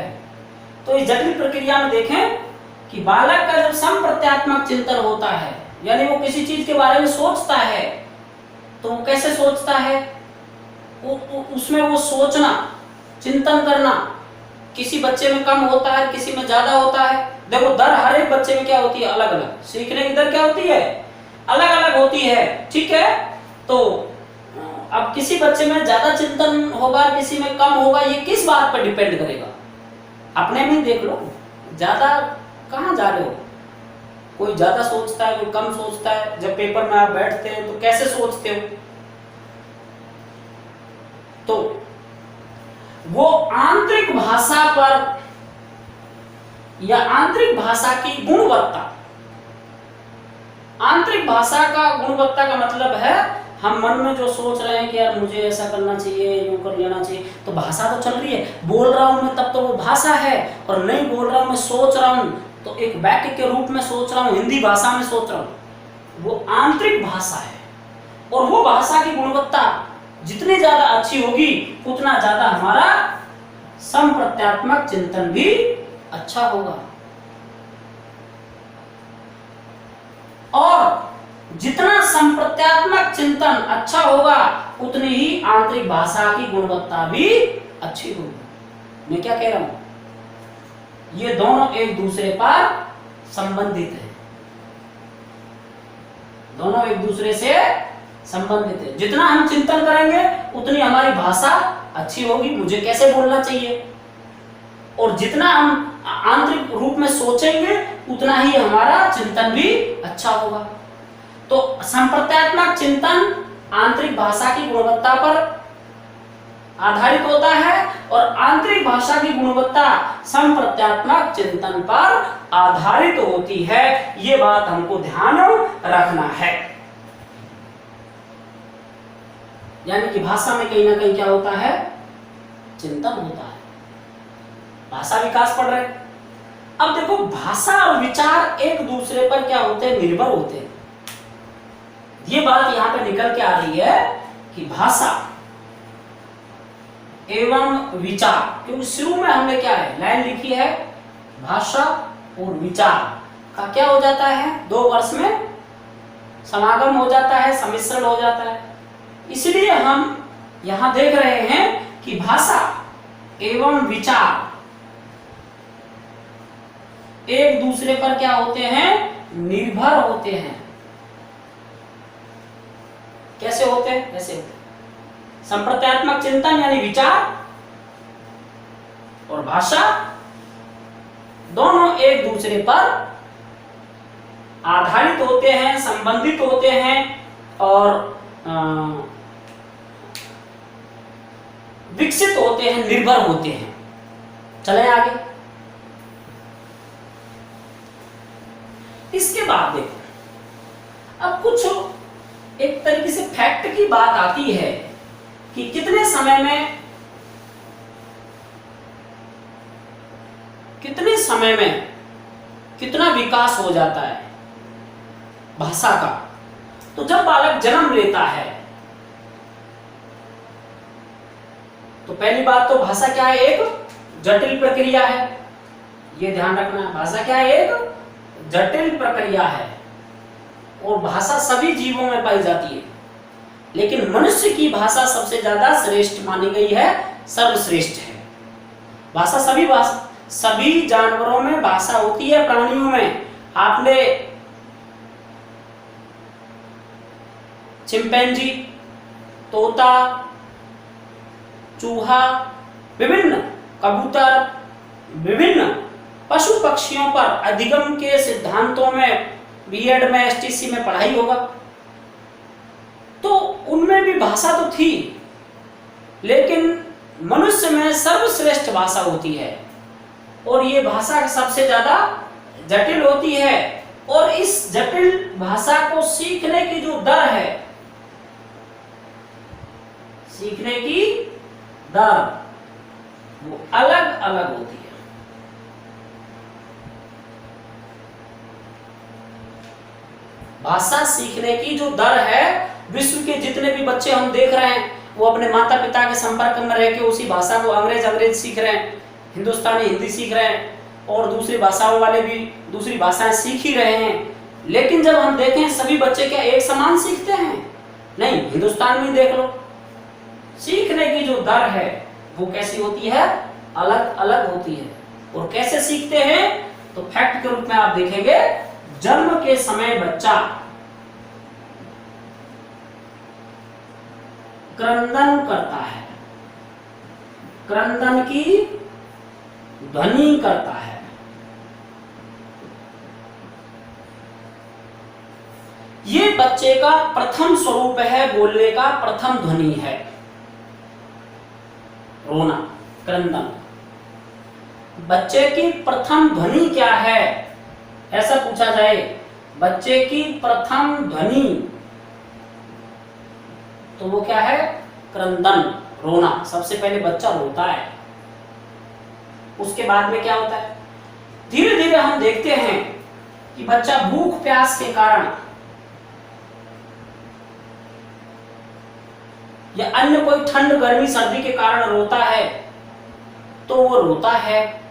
तो इस जटिल प्रक्रिया में देखें कि बालक का जब संप्रत्यात्मक चिंतन होता है, यानी वो किसी चीज के बारे में सोचता है, तो वो कैसे सोचता है, उसमें वो सोचना, चिंतन करना किसी बच्चे में कम होता है, किसी में ज्यादा होता है। देखो दर हर एक बच्चे में क्या होती है, अलग अलग। सीखने की दर क्या होती है, अलग अलग होती है, ठीक है। तो अब किसी बच्चे में ज्यादा चिंतन होगा, किसी में कम होगा, ये किस बात पर डिपेंड करेगा, अपने में देख लो। ज्यादा कहाँ जा रहे हो, कोई ज्यादा सोचता है, कोई कम सोचता है। जब पेपर में आप बैठते हैं तो कैसे सोचते हो, तो वो आंतरिक भाषा पर या आंतरिक भाषा की गुणवत्ता, आंतरिक भाषा का गुणवत्ता का मतलब है हम मन में जो सोच रहे हैं कि यार मुझे ऐसा करना चाहिए, यूं कर लेना चाहिए, तो भाषा तो चल रही है, बोल रहा हूं मैं तब तो वो भाषा है, और नहीं बोल रहा हूं मैं सोच रहा हूं तो एक वाक्य के रूप में सोच रहा हूं, हिंदी भाषा में सोच रहा हूं, वो आंतरिक भाषा है। और वो भाषा की गुणवत्ता जितनी ज्यादा अच्छी होगी उतना ज्यादा हमारा संप्रत्यात्मक चिंतन भी अच्छा होगा, और जितना संप्रत्यात्मक चिंतन अच्छा होगा उतनी ही आंतरिक भाषा की गुणवत्ता भी अच्छी होगी। मैं क्या कह रहा हूं, ये दोनों एक दूसरे पर संबंधित है, दोनों एक दूसरे से संबंधित है। जितना हम चिंतन करेंगे उतनी हमारी भाषा अच्छी होगी, मुझे कैसे बोलना चाहिए, और जितना हम आंतरिक रूप में सोचेंगे उतना ही हमारा चिंतन भी अच्छा होगा। तो संप्रत्यात्मक चिंतन आंतरिक भाषा की गुणवत्ता पर आधारित होता है, और आंतरिक भाषा की गुणवत्ता संप्रत्यात्मक चिंतन पर आधारित होती है। ये बात हमको ध्यान रखना है। यानी कि भाषा में कहीं ना कहीं क्या होता है, चिंतन होता है। भाषा विकास पढ़ रहे। अब देखो भाषा और विचार एक दूसरे पर क्या होते हैं, निर्भर होते हैं। ये बात यहां पे निकल के आ रही है कि भाषा एवं विचार, क्योंकि शुरू में हमने क्या है, लाइन लिखी है, भाषा और विचार का क्या हो जाता है, 2 वर्ष में समागम हो जाता है, सम्मिश्रण हो जाता है। इसलिए हम यहां देख रहे हैं कि भाषा एवं विचार एक दूसरे पर क्या होते हैं, निर्भर होते हैं। कैसे होते हैं, कैसे होते हैं? संप्रत्यात्मक चिंतन यानी विचार और भाषा दोनों एक दूसरे पर आधारित होते हैं, संबंधित होते हैं, और विकसित होते हैं, निर्भर होते हैं। चले आगे। इसके बाद देखो, अब कुछ एक तरीके से फैक्ट की बात आती है कि कितने समय में कितना विकास हो जाता है भाषा का। तो जब बालक जन्म लेता है तो पहली बात तो भाषा क्या है, एक जटिल प्रक्रिया है, ये ध्यान रखना है। भाषा क्या है, एक जटिल प्रक्रिया है, और भाषा सभी जीवों में पाई जाती है, लेकिन मनुष्य की भाषा सबसे ज्यादा श्रेष्ठ मानी गई है, सर्वश्रेष्ठ है। भाषा सभी जानवरों में भाषा होती है, प्राणियों में। आपने चिंपैंजी, तोता, चूहा, विभिन्न कबूतर, विभिन्न पशु पक्षियों पर अधिगम के सिद्धांतों में बीएड में, एसटीसी में पढ़ाई होगा, तो उनमें भी भाषा तो थी, लेकिन मनुष्य में सर्वश्रेष्ठ भाषा होती है और ये भाषा सबसे ज्यादा जटिल होती है। और इस जटिल भाषा को सीखने की जो दर है, सीखने की दर वो अलग अलग होती है। भाषा सीखने की जो दर है, विश्व के जितने भी बच्चे हम देख रहे हैं वो अपने माता पिता के संपर्क में रह के उसी भाषा को अंग्रेज सीख रहे हैं, हिंदुस्तानी हिंदी सीख रहे हैं और दूसरी भाषाओं वाले भी दूसरी भाषाएं सीख ही रहे हैं। लेकिन जब हम देखें सभी बच्चे क्या एक समान सीखते हैं? नहीं, हिंदुस्तान में देख लो, सीखने की जो दर है वो कैसी होती है? अलग अलग होती है। और कैसे सीखते हैं? तो फैक्ट के रूप में आप देखेंगे, जन्म के समय बच्चा क्रंदन करता है, क्रंदन की ध्वनि करता है। ये बच्चे का प्रथम स्वरूप है, बोलने का प्रथम ध्वनि है रोना, क्रंदन। बच्चे की प्रथम ध्वनि क्या है, ऐसा पूछा जाए, बच्चे की प्रथम ध्वनि तो वो क्या है? क्रंदन, रोना। सबसे पहले बच्चा रोता है, उसके बाद में क्या होता है? धीरे धीरे हम देखते हैं कि बच्चा भूख प्यास के कारण या अन्य कोई ठंड गर्मी सर्दी के कारण रोता है, तो वो रोता है,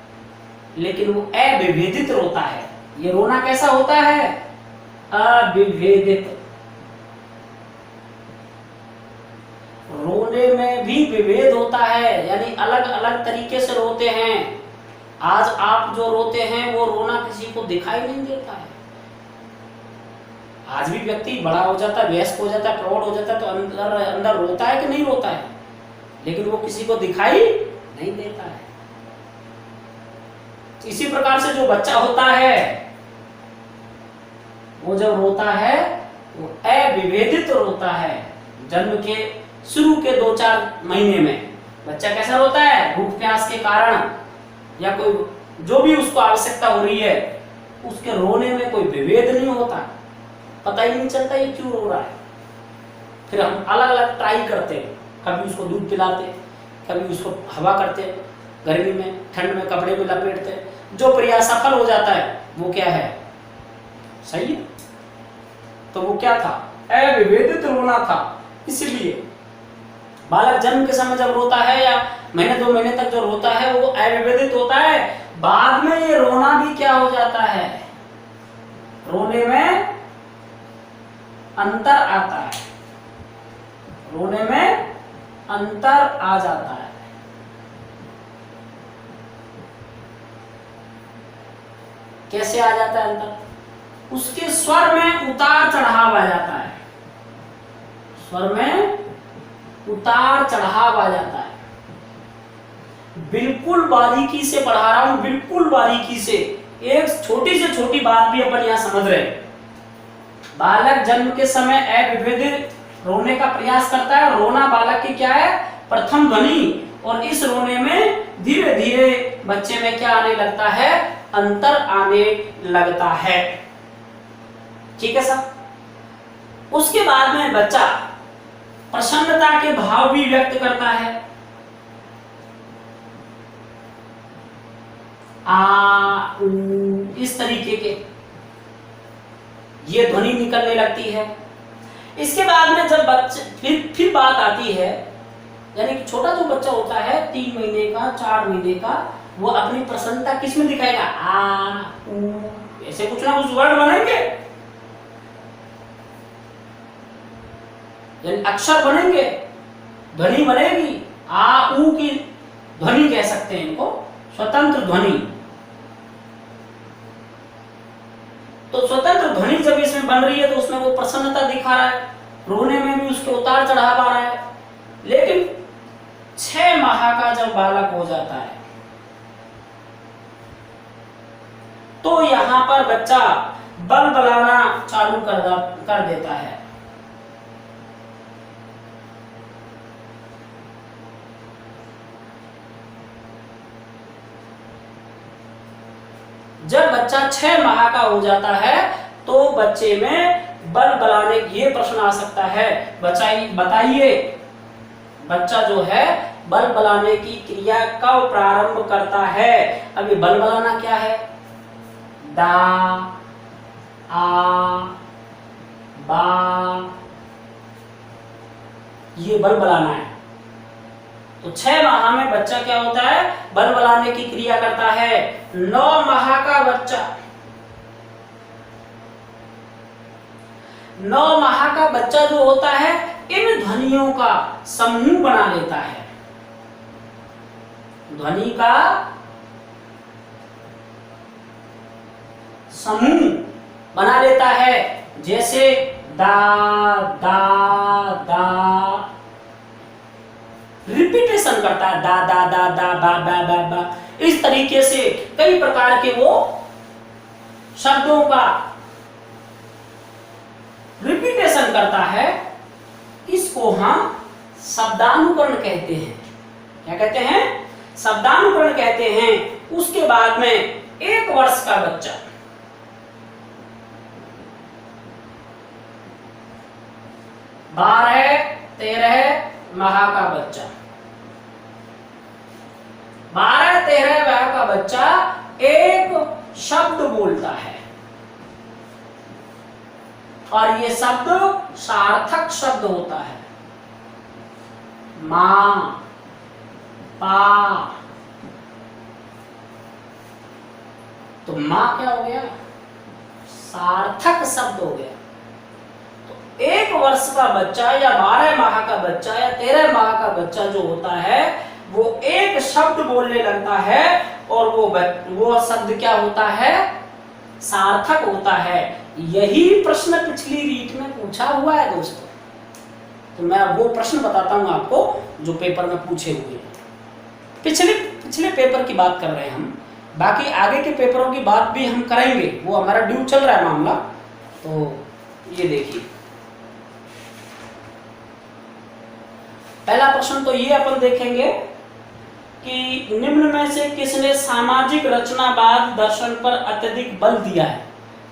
लेकिन वो अविभेदित रोता है। ये रोना कैसा होता है? अविभेदित। रोने में भी विभेद होता है, यानी अलग अलग तरीके से रोते हैं। आज आप जो रोते हैं वो रोना किसी को दिखाई नहीं देता है। आज भी व्यक्ति बड़ा हो जाता है, वयस्क हो जाता है, प्रौढ़ हो जाता है, तो अंदर अंदर रोता है कि नहीं रोता है, लेकिन वो किसी को दिखाई नहीं देता है। इसी प्रकार से जो बच्चा होता है वो जब रोता है वो अविभेदित रोता है। जन्म के शुरू के 2-4 महीने में बच्चा कैसा रोता है? भूख प्यास के कारण या कोई जो भी उसको आवश्यकता हो रही है, उसके रोने में कोई विभेद नहीं होता, पता ही नहीं चलता ये क्यों रो रहा है। फिर हम अलग अलग ट्राई करते हैं, कभी उसको दूध पिलाते, कभी उसको हवा करते, गर्मी में ठंड में कपड़े में लपेटते। जो प्रयास सफल हो जाता है वो क्या है? सही है। तो वो क्या था? अविभेदित रोना था। इसलिए बालक जन्म के समय जब रोता है या महीने 2 महीने तक जो रोता है वो अविभेदित होता है। बाद में ये रोना भी क्या हो जाता है? रोने में अंतर आता है, रोने में अंतर आ जाता है। कैसे आ जाता है अंतर? उसके स्वर में उतार चढ़ाव आ जाता है, स्वर में उतार चढ़ाव आ जाता है। बिल्कुल बारीकी से पढ़ा रहा हूं, बिल्कुल बारीकी से। एक छोटी से छोटी बात भी अपन यहां समझ रहे हैं। बालक जन्म के समय अविभेदित रोने का प्रयास करता है। रोना बालक की क्या है? प्रथम ध्वनि। और इस रोने में धीरे धीरे बच्चे में क्या आने लगता है? अंतर आने लगता है। ठीक है सर। उसके बाद में बच्चा प्रसन्नता के भाव भी व्यक्त करता है। आ उ इस तरीके के ये ध्वनि निकलने लगती है। इसके बाद में जब बच्चे फिर बात आती है, यानी कि छोटा जो बच्चा होता है 3 महीने का, 4 महीने का, वो अपनी प्रसन्नता किस में दिखाएगा? आ उ ऐसे कुछ ना कुछ वर्ड बनेंगे, यानी अक्षर बनेंगे, ध्वनि बनेगी। आ उ की ध्वनि कह सकते हैं इनको, स्वतंत्र ध्वनि। तो स्वतंत्र ध्वनि जब इसमें बन रही है तो उसमें वो प्रसन्नता दिखा रहा है, रोने में भी उसके उतार चढ़ाव आ रहा है। लेकिन 6 माह का जब बालक हो जाता है तो यहां पर बच्चा बलबलाना चालू कर देता है। जब बच्चा 6 माह का हो जाता है तो बच्चे में बलबलाने ये प्रश्न आ सकता है, बताइए बच्चा जो है बलबलाने की क्रिया कब प्रारंभ करता है। अभी बलबलाना क्या है? दा, आ, बा, ये बलबलाना है। तो 6 माह में बच्चा क्या होता है? बलबलाने की क्रिया करता है। 9 माह का बच्चा, 9 माह का बच्चा जो होता है इन ध्वनियों का समूह बना लेता है। ध्वनि का समूह बना लेता है, जैसे दा, दा, दा, रिपीटेशन करता है, दा दा दा दा बा बा बा बा। इस तरीके से कई प्रकार के वो शब्दों का रिपीटेशन करता है। इसको हम शब्दानुकरण कहते हैं। क्या कहते हैं? शब्दानुकरण कहते हैं। उसके बाद में 1 वर्ष का बच्चा, 12-13 माह का बच्चा, 12-13 माह का बच्चा एक शब्द बोलता है और ये शब्द सार्थक शब्द होता है। मां, पा, तो मां क्या हो गया? सार्थक शब्द हो गया। तो 1 वर्ष का बच्चा या 12 माह का बच्चा या 13 माह का बच्चा जो होता है वो एक शब्द बोलने लगता है और वो शब्द क्या होता है? सार्थक होता है। यही प्रश्न पिछली रीट में पूछा हुआ है दोस्तों। तो मैं वो प्रश्न बताता हूं आपको जो पेपर में पूछे हुए हैं। पिछले पेपर की बात कर रहे हैं हम, बाकी आगे के पेपरों की बात भी हम करेंगे, वो हमारा ड्यू चल रहा है मामला। तो ये देखिए, पहला प्रश्न तो ये अपन देखेंगे कि निम्न में से किसने सामाजिक रचनावाद दर्शन पर अत्यधिक बल दिया है।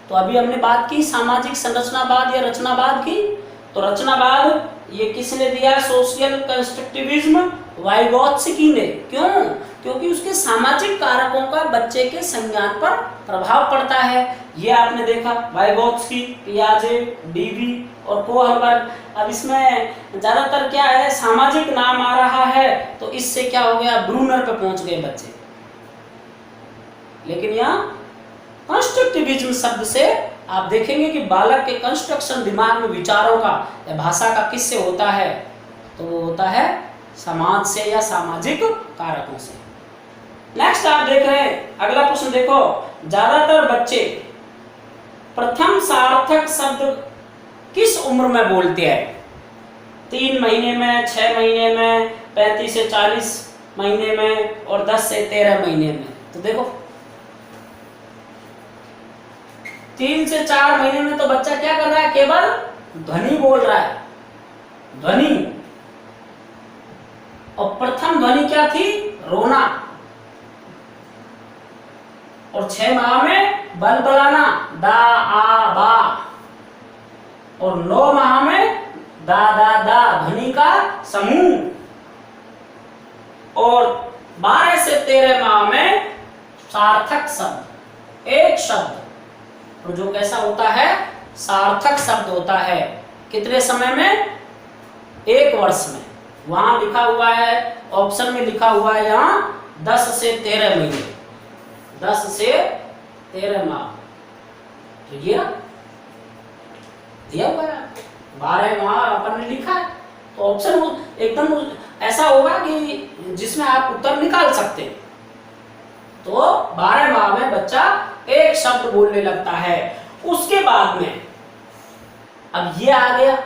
तो अभी हमने बात की सामाजिक संरचनावाद या रचनावाद की। तो रचनावाद ये किसने दिया? सोशल कंस्ट्रक्टिविज्म, वाइगोत्स्की ने। क्यों? क्योंकि उसके सामाजिक कारकों का बच्चे के संज्ञान पर प्रभाव पड़ता है। ये आपने देखा, वाइगोत्स्की, पियाजे, डीवी और कोहलबर्ग। अब इसमें ज्यादातर क्या है, सामाजिक नाम आ रहा है, तो इससे क्या हो गया, ब्रूनर पे पहुंच गए बच्चे। लेकिन यहाँ कंस्ट्रक्टिविज्म शब्द से आप देखेंगे कि बालक के कंस्ट्रक्शन, दिमाग में विचारों का या भाषा का किससे होता है? तो वो होता है समाज से या सामाजिक कारकों से। नेक्स्ट आप देख रहे हैं, अगला प्रश्न देखो, ज्यादातर बच्चे प्रथम सार्थक शब्द किस उम्र में बोलते हैं? 3 महीने में, 6 महीने में, 35 से 40 महीने में और 10 से 13 महीने में। तो देखो 3 से 4 महीने में तो बच्चा क्या कर रहा है? केवल ध्वनि बोल रहा है, ध्वनि। और प्रथम ध्वनि क्या थी? रोना। और 6 माह में बलबलाना, दा, आ, बा। और 9 माह में दा, दा, दा, ध्वनि का समूह। और 12 से 13 माह में सार्थक शब्द, एक शब्द। और जो कैसा होता है? सार्थक शब्द होता है। कितने समय में? 1 वर्ष में। वहां लिखा हुआ है, ऑप्शन में लिखा हुआ है यहाँ 10 से 13 महीने, 10 से 13 माह। तो ये दिया हुआ है, 12 माह अपन ने लिखा है। तो ऑप्शन एकदम ऐसा होगा कि जिसमें आप उत्तर निकाल सकते हैं। तो 12 माह में बच्चा एक शब्द बोलने लगता है। उसके बाद में अब ये आ गया,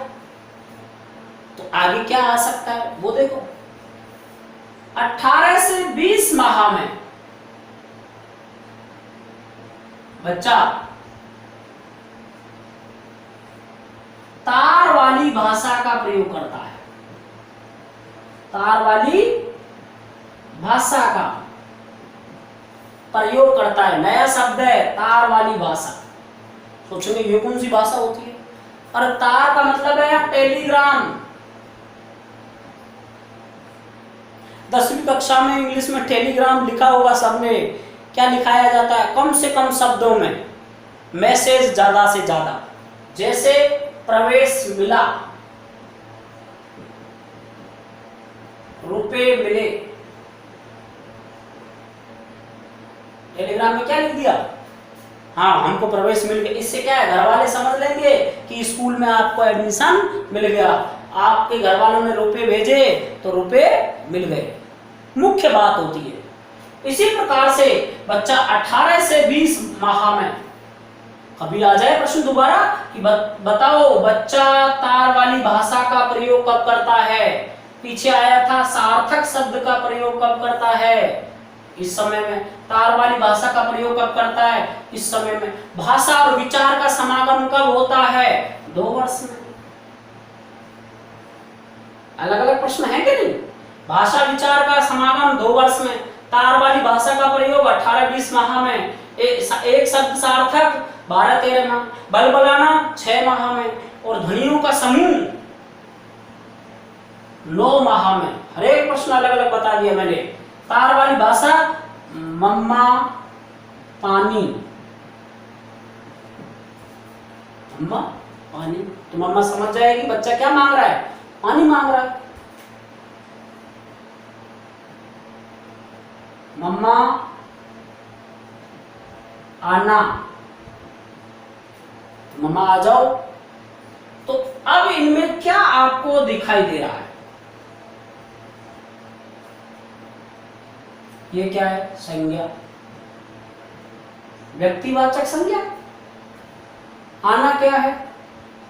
तो आगे क्या आ सकता है वो देखो। 18 से 20 माह में बच्चा तार वाली भाषा का प्रयोग करता है। तार वाली भाषा का प्रयोग करता है। नया शब्द है तार वाली भाषा। सोचेंगे ये कौन सी भाषा होती है? और तार का मतलब है टेलीग्राम। 10वीं कक्षा में इंग्लिश में टेलीग्राम लिखा होगा सबने। क्या लिखाया जाता है? कम से कम शब्दों में मैसेज ज्यादा से ज्यादा। जैसे प्रवेश मिला, रुपए मिले। टेलीग्राम में क्या लिख दिया? हाँ, हमको प्रवेश मिल गया। इससे क्या है, घर वाले समझ लेंगे कि स्कूल में आपको एडमिशन मिल गया। आपके घर वालों ने रुपए भेजे तो रुपए मिल गए, मुख्य बात होती है। इसी प्रकार से बच्चा 18 से 20 माह में, कभी आ जाए प्रश्न दोबारा कि बताओ बच्चा तार वाली भाषा का प्रयोग कब करता है। पीछे आया था सार्थक शब्द का प्रयोग कब करता है, इस समय में। तार वाली भाषा का प्रयोग कब करता है, इस समय में। भाषा और विचार का समागम कब होता है, 2 वर्ष में। अलग अलग प्रश्न है कि नहीं? भाषा विचार का समागम 2 वर्ष में। तार वाली भाषा का प्रयोग 18-20 माह में। एक शब्द सार्थक 12-13 माह। बलबलाना 6 माह में। और ध्वनियों का समूह 9 माह में। हर एक प्रश्न अलग अलग बता दिया मैंने। तार वाली भाषा, मम्मा पानी, मम्मा पानी। तो मम्मा समझ जाएगी बच्चा क्या मांग रहा है, पानी मांग रहा है। मम्मा आना, मम्मा आ जाओ। तो अब इनमें क्या आपको दिखाई दे रहा है? ये क्या है, संज्ञा, व्यक्तिवाचक संज्ञा। आना क्या है,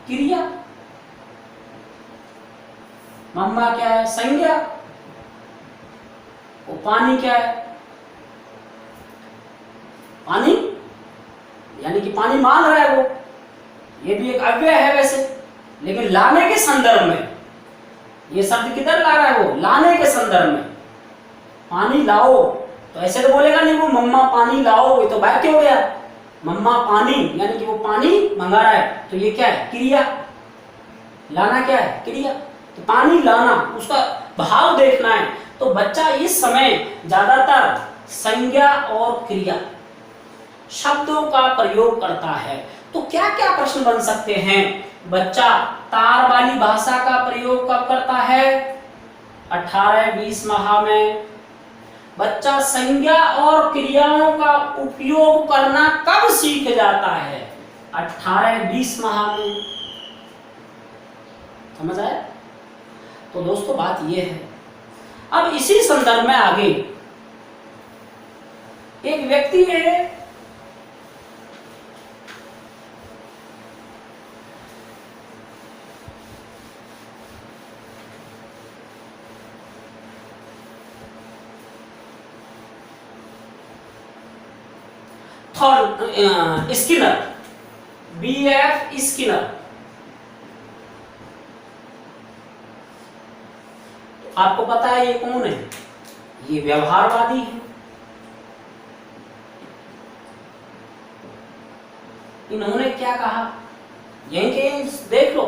क्रिया। मम्मा क्या है, संज्ञा। और पानी क्या है, पानी, यानी कि पानी मांग रहा है वो। ये भी एक अव्यय है वैसे, लेकिन लाने के संदर्भ में। ये शब्द किधर ला रहा है वो, लाने के संदर्भ में। पानी लाओ, तो ऐसे तो बोलेगा नहीं वो मम्मा पानी लाओ, ये तो वाक्य हो गया। मम्मा पानी, यानी कि वो पानी मंगा रहा है। तो ये क्या है, क्रिया। लाना क्या है, क्रिया। तो पानी लाना, उसका भाव देखना है। तो बच्चा इस समय ज्यादातर संज्ञा और क्रिया शब्दों का प्रयोग करता है। तो क्या क्या प्रश्न बन सकते हैं? बच्चा तार वाली भाषा का प्रयोग कब करता है, 18-20 माह में। बच्चा संज्ञा और क्रियाओं का उपयोग करना कब सीख जाता है, 18-20 माह में। समझ आया? तो दोस्तों बात यह है। अब इसी संदर्भ में आगे एक व्यक्ति है, स्किनर, BF स्किनर। आपको पता है ये कौन है? ये व्यवहारवादी है। इन्होंने क्या कहा, यहीं के देख लो,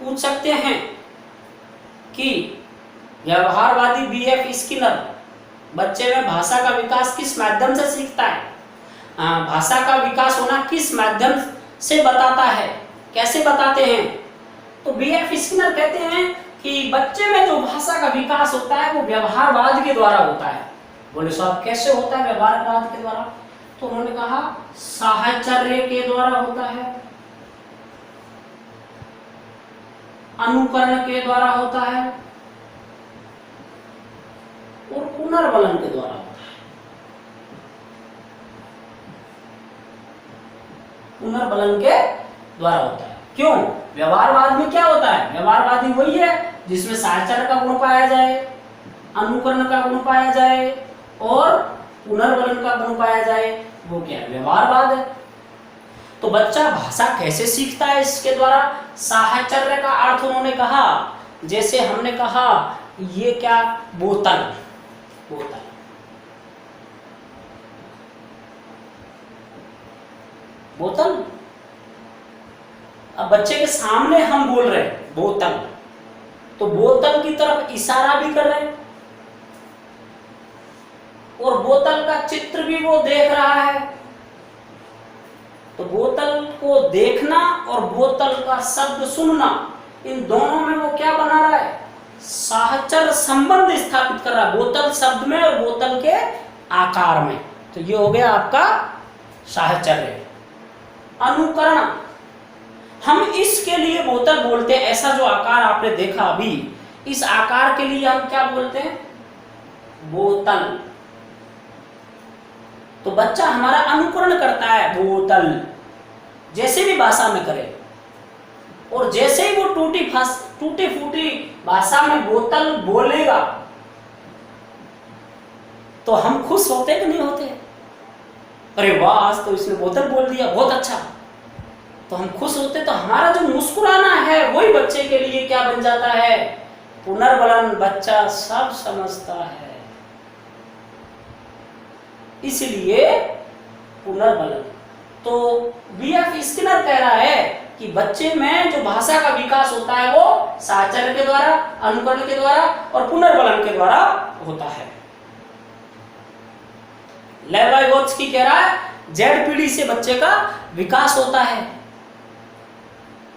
पूछ सकते हैं कि व्यवहारवादी BF स्किनर बच्चे में भाषा का विकास किस माध्यम से सीखता है, भाषा का विकास होना किस माध्यम से बताता है, कैसे बताते हैं? तो BF स्किनर कहते हैं कि बच्चे में जो भाषा का विकास होता है वो व्यवहारवाद के द्वारा होता है। बोले साहब कैसे होता है व्यवहारवाद के द्वारा? तो उन्होंने कहा साहचर्य के द्वारा होता है, अनुकरण के द्वारा होता है और पुनर्बलन के द्वारा होता है। पुनर्बलन के द्वारा होता है। क्यों? व्यवहारवाद में क्या होता है? व्यवहारवादी वही है जिसमें साहचर्य का गुण पाया जाए, अनुकरण का गुण पाया जाए और पुनर्वलन का गुण पाया जाए, वो क्या है? व्यवहारवाद है। तो बच्चा भाषा कैसे सीखता है? इसके द्वारा साहचर्य का अर्थ उन्होंने कहा, जैसे हमने कहा ये क्या, बोतल, बोतल, बोतल। अब बच्चे के सामने हम बोल रहे हैं बोतल, तो बोतल की तरफ इशारा भी कर रहे हैं और बोतल का चित्र भी वो देख रहा है। तो बोतल को देखना और बोतल का शब्द सुनना, इन दोनों में वो क्या बना रहा है? साहचर्य संबंध स्थापित कर रहा है, बोतल शब्द में और बोतल के आकार में। तो ये हो गया आपका साहचर्य। अनुकरण, हम इसके लिए बोतल बोलते हैं, ऐसा जो आकार आपने देखा अभी, इस आकार के लिए हम क्या बोलते हैं? बोतल। तो बच्चा हमारा अनुकरण करता है बोतल, जैसे भी भाषा में करे, और जैसे ही वो टूटी फूटी भाषा में बोतल बोलेगा तो हम खुश होते कि नहीं होते? अरे वाह, आज तो इसने बोतल बोल दिया, बहुत अच्छा। तो हम खुश होते। तो हमारा जो मुस्कुराना है वही बच्चे के लिए क्या बन जाता है? पुनर्वलन। बच्चा सब समझता है, इसलिए पुनर्वलन। तो बीएफ स्किनर कह रहा है कि बच्चे में जो भाषा का विकास होता है वो साहचर्य के द्वारा, अनुकरण के द्वारा और पुनर्वलन के द्वारा होता है। लेवाइगोत्स्की कह रहा है जेड पीढ़ी से बच्चे का विकास होता है,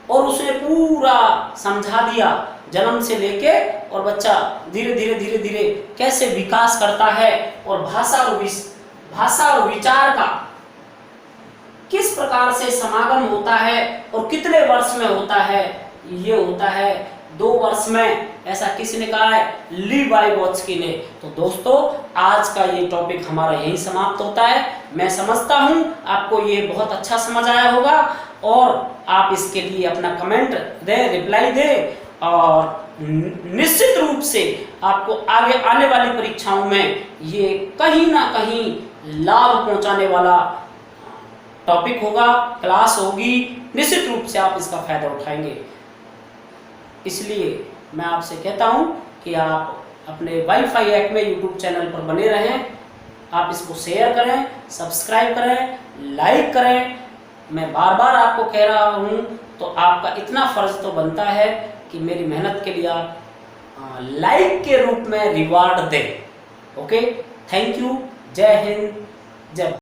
और उसने पूरा समझा दिया जन्म से लेके, और बच्चा धीरे धीरे धीरे धीरे कैसे विकास करता है और भाषा और विचार का किस प्रकार से समागम होता है और कितने वर्ष में होता है। ये होता है 2 वर्ष में, ऐसा किसने कहा है? लेवाइगोत्स्की ने। तो दोस्तों, आज का ये टॉपिक हमारा यही समाप्त होता है। मैं समझता हूं आपको ये बहुत अच्छा समझ आया होगा, और आप इसके लिए अपना कमेंट दें, रिप्लाई दें, और निश्चित रूप से आपको आगे आने वाली परीक्षाओं में ये कहीं ना कहीं लाभ पहुंचाने वाला टॉपिक होगा, क्लास होगी। निश्चित रूप से आप इसका फायदा उठाएंगे। इसलिए मैं आपसे कहता हूं कि आप अपने वाईफाई ऐप में यूट्यूब चैनल पर बने रहें। आप इसको शेयर करें, सब्सक्राइब करें, लाइक करें। मैं बार बार आपको कह रहा हूं, तो आपका इतना फर्ज तो बनता है कि मेरी मेहनत के लिए आप लाइक के रूप में रिवार्ड दें। Okay, thank you. जय हिंद, जय।